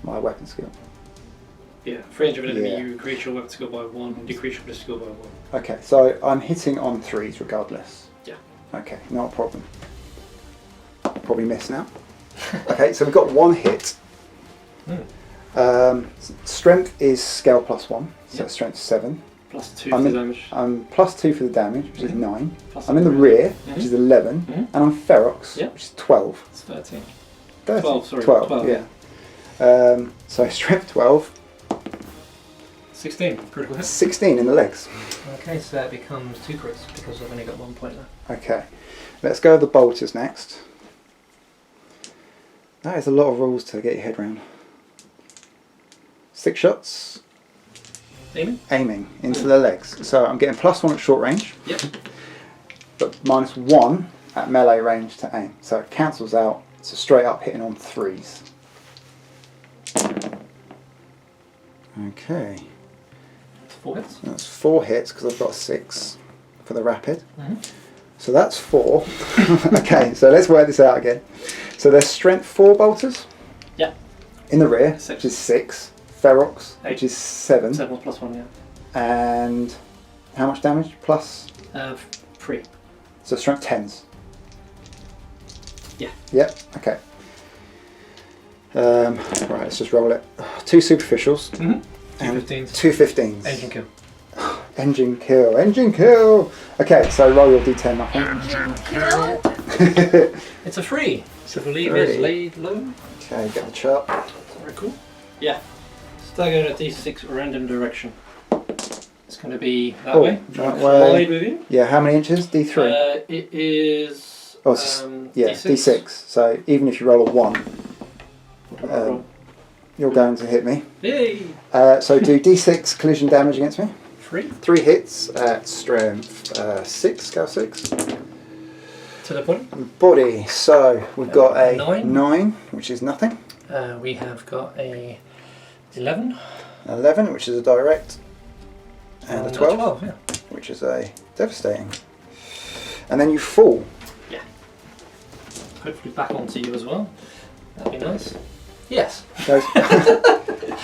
my weapon skill. Yeah, for range of an enemy, you increase your weapon skill by 1, decrease your ballistic skill by 1. Okay, so I'm hitting on 3s regardless. Yeah. Okay, not a problem. Probably miss now. Okay, so we've got 1 hit. Strength is scale +1, so strength 7. +2 for the damage. I'm +2 for the damage, which is 9. I'm in the rear, which is 11, and I'm Ferox, which is 12. It's 13. 12, 12, yeah. So strength 12. 16, critical hit. 16 in the legs. Okay, so that becomes 2 crits, because I've only got 1 point there. Okay, let's go with the bolters next. That is a lot of rules to get your head around. 6 shots. Aiming into the legs. So I'm getting +1 at short range. Yep. But -1 at melee range to aim. So it cancels out. It's a straight up hitting on 3s. Okay. That's 4 hits. That's 4 hits because I've got 6 for the rapid. So that's 4. Okay, so let's work this out again. So there's strength 4 bolters. Yeah. In the rear, 6. which is 6. Ferox, 8. which is 7. 7 +1, yeah. And how much damage? Plus? 3. So strength 10s. Yeah. Yep, okay. Right, let's just roll it. 2 superficials. And 15s. 2 15s. Engine kill. Engine kill, engine kill! Okay, so roll your d10, my friend. Engine kill! It's a 3. So I believe it's laid low. Okay, get the chart. Very cool. Yeah. Stagger in a d6 random direction. It's going to be that way. That way. Collide with you. Yeah, how many inches? D3? It is. Oh, yeah, D6. So even if you roll a 1, you're going to hit me. Yay! So do D6 collision damage against me. 3. 3 hits at strength 6, scale 6. To the body. Body. So we've got a 9, which is nothing. We have got a 11. 11, which is a direct. And a 12, 12, yeah. which is a devastating. And then you fall. Yeah. Hopefully back onto you as well. That'd be nice. Yes.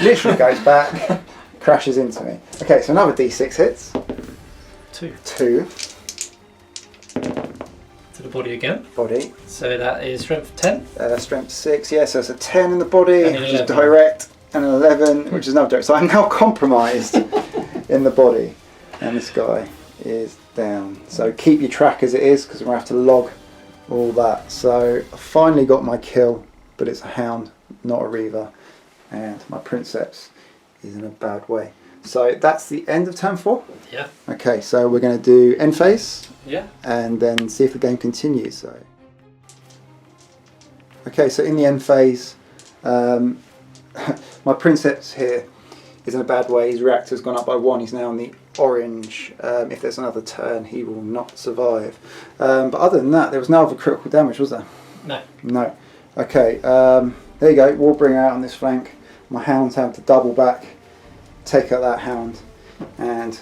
Literally goes back, crashes into me. Okay, so another D6 hits. 2. 2. To the body again. Body. So that is strength 10. Strength 6, yeah, so it's a 10 in the body, And an which is 11. direct, and an 11, which is another direct. So I'm now compromised in the body, and this guy is down. So keep your track as it is, because we're going to have to log all that. So I finally got my kill, but it's a Hound, not a Reaver, and my Princeps is in a bad way. So that's the end of turn 4. Yeah. Okay, so we're going to do end phase. Yeah. And then see if the game continues. So, okay, so in the end phase, my Princeps here is in a bad way. His reactor's gone up by 1. He's now on the orange. If there's another turn, he will not survive. But other than that, there was no other critical damage, was there? No. No. Okay, there you go. Warbringer out on this flank. My Hounds have to double back, take out that Hound, and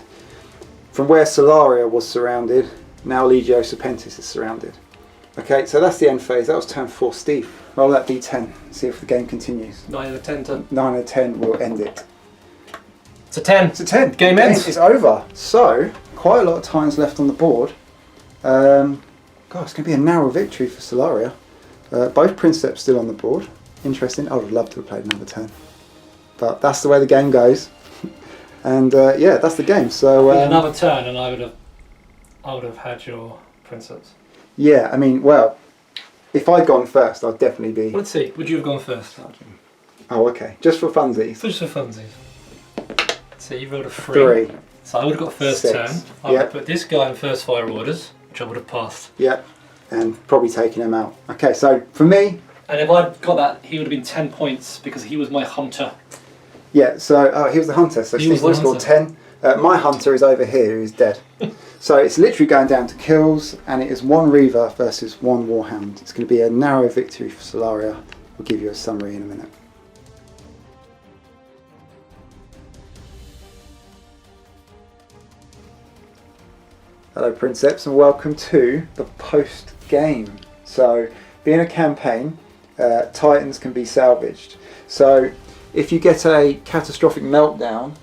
from where Solaria was surrounded, now Legio Serpentis is surrounded. Okay, so that's the end phase. That was turn 4. Steve, roll that D10, see if the game continues. 9 out of 10 turn. 9 out of 10 will end it. It's a 10. It's a 10. Game ends. It's over. So, quite a lot of times left on the board. God, it's going to be a narrow victory for Solaria. Both Princeps still on the board. Interesting. I would have loved to have played another turn. But that's the way the game goes. And yeah, that's the game. So another turn, and I would have had your Princeps. Yeah, I mean, well, if I'd gone first, I'd definitely be. Let's see. Would you have gone first? Oh, okay. Just for funsies. Just for funsies. So you rolled a 3. So I would have got first 6. turn. I would have put this guy in first fire orders, which I would have passed. Yep. And probably taking him out. Okay, so for me. And if I'd got that, he would have been 10 points because he was my hunter. Yeah, so he was the hunter, so Steve would have scored 10. My hunter is over here, who's dead. So it's literally going down to kills, and it is 1 Reaver versus 1 Warhound. It's going to be a narrow victory for Solaria. We'll give you a summary in a minute. Hello Princeps, and welcome to the post-game. So, being a campaign, Titans can be salvaged. So, if you get a catastrophic meltdown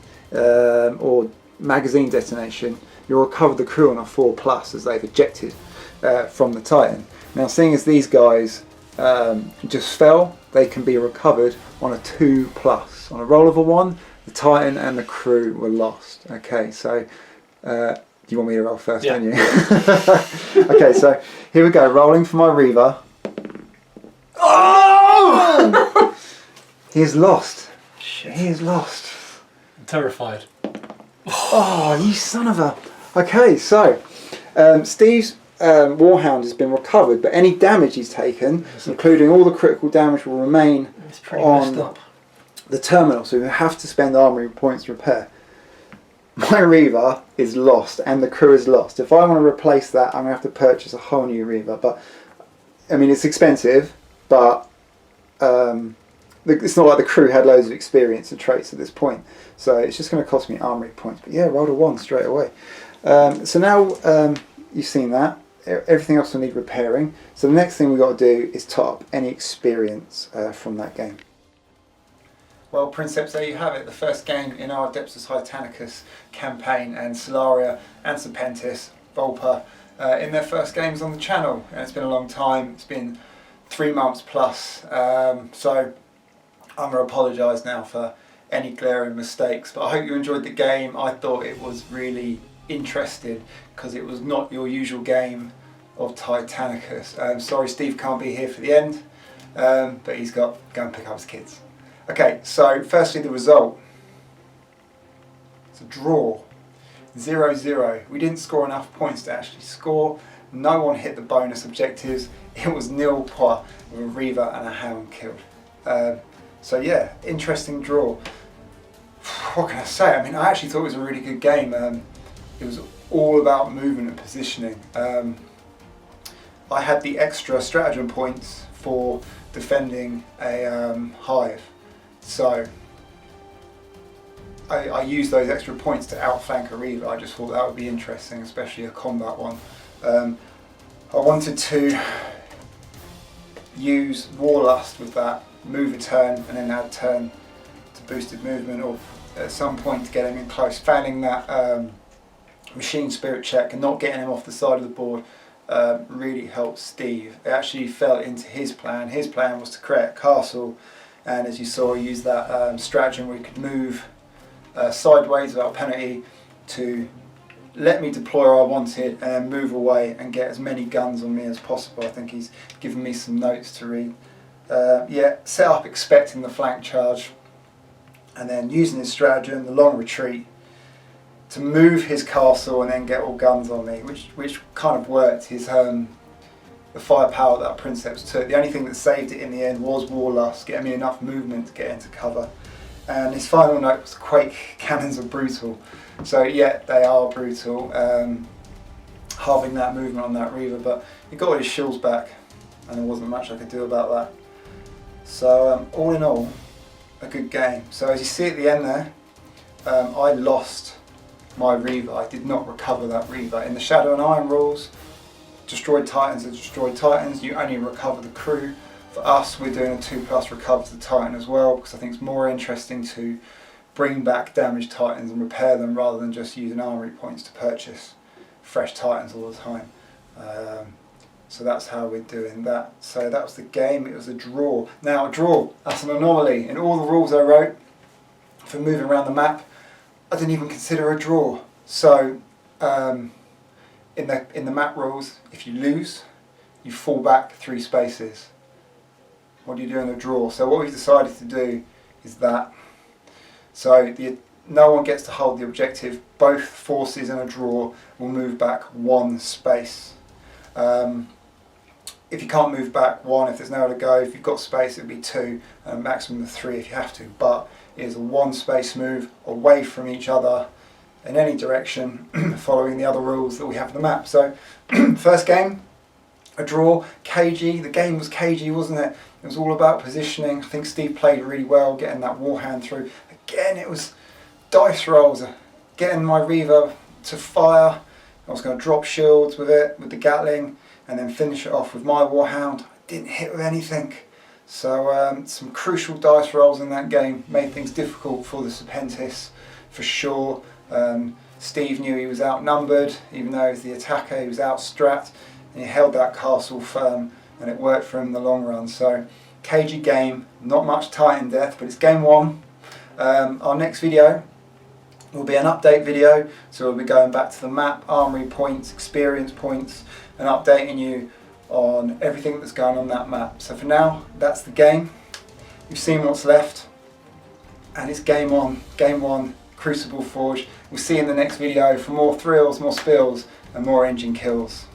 or magazine detonation, you'll recover the crew on a 4+ as they've ejected from the Titan. Now, seeing as these guys just fell, they can be recovered on a 2+. On a roll of a 1, the Titan and the crew were lost. Okay, so you want me to roll first, don't you? Okay, so here we go. Rolling for my Reaver. Oh! He is lost. Shit. He is lost. I'm terrified. Oh, you son of a... Okay, so Steve's Warhound has been recovered, but any damage he's taken, including all the critical damage, will remain on the terminal, so we have to spend armory points to repair. My Reaver is lost, and the crew is lost. If I want to replace that, I'm going to have to purchase a whole new Reaver. But I mean, it's expensive, but it's not like the crew had loads of experience and traits at this point. So it's just going to cost me armory points. But yeah, rolled a 1 straight away. So now you've seen that. Everything else will need repairing. So the next thing we've got to do is top up any experience from that game. Well, Princeps, there you have it. The first game in our Adeptus Titanicus campaign, and Solaria and Serpentis, Vulpa, in their first games on the channel. And it's been a long time. It's been 3 months plus. So I'm going to apologise now for any glaring mistakes. But I hope you enjoyed the game. I thought it was really interesting because it was not your usual game of Titanicus. Sorry, Steve can't be here for the end, but he's got to go and pick up his kids. Okay, so firstly the result. It's a draw. 0-0. We didn't score enough points to actually score. No one hit the bonus objectives. It was 0 points with a Reaver and a Hound killed. So yeah, interesting draw. What can I say? I mean, I actually thought it was a really good game. It was all about movement and positioning. I had the extra stratagem points for defending a hive. So I used those extra points to outflank a Reaver. I just thought that would be interesting, especially a combat one. I wanted to use Warlust with that, move a turn and then add turn to boosted movement or at some point to get him in close. Failing that machine spirit check and not getting him off the side of the board really helped Steve. It actually fell into his plan. His plan was to create a castle, and as you saw, he used that stratagem where he could move sideways without penalty to let me deploy where I wanted and then move away and get as many guns on me as possible. I think he's given me some notes to read. Yeah, set up expecting the flank charge and then using his stratagem, the long retreat, to move his castle and then get all guns on me, which kind of worked. His the firepower that Princeps took. The only thing that saved it in the end was Warlust, getting me enough movement to get into cover. And his final note was Quake cannons are brutal. So yeah, they are brutal, halving that movement on that Reaver, but he got all his shields back and there wasn't much I could do about that. So all in all, a good game. So as you see at the end there, I lost my Reaver. I did not recover that Reaver. In the Shadow and Iron rules, destroyed Titans are destroyed Titans, you only recover the crew. For us, we're doing a 2+ recover the Titan as well, because I think it's more interesting to bring back damaged Titans and repair them rather than just using armory points to purchase fresh Titans all the time. So that's how we're doing that. So that was the game. It was a draw. Now a draw, that's an anomaly. In all the rules I wrote for moving around the map, I didn't even consider a draw. So in the map rules, if you lose, you fall back 3 spaces. What do you do in a draw? So what we've decided to do is that. So no one gets to hold the objective. Both forces in a draw will move back 1 space. If you can't move back 1, if there's nowhere to go, if you've got space, it'll be 2, and a maximum of 3 if you have to. But it is a 1 space move away from each other in any direction, following the other rules that we have in the map. So first game, a draw, cagey. The game was cagey, wasn't it? It was all about positioning. I think Steve played really well, getting that Warhound through. Again, it was dice rolls, getting my Reaver to fire. I was going to drop shields with it, with the Gatling, and then finish it off with my Warhound. I didn't hit with anything. So some crucial dice rolls in that game made things difficult for the Serpentis, for sure. Steve knew he was outnumbered, even though he was the attacker, he was outstrat, and he held that castle firm, and it worked for him in the long run. So, cagey game, not much Titan death, but it's game 1. Our next video will be an update video, so we'll be going back to the map, armory points, experience points, and updating you on everything that's going on that map. So for now, that's the game. You've seen what's left, and it's game on, game 1, Crucible Forge. We'll see you in the next video for more thrills, more spills, and more engine kills.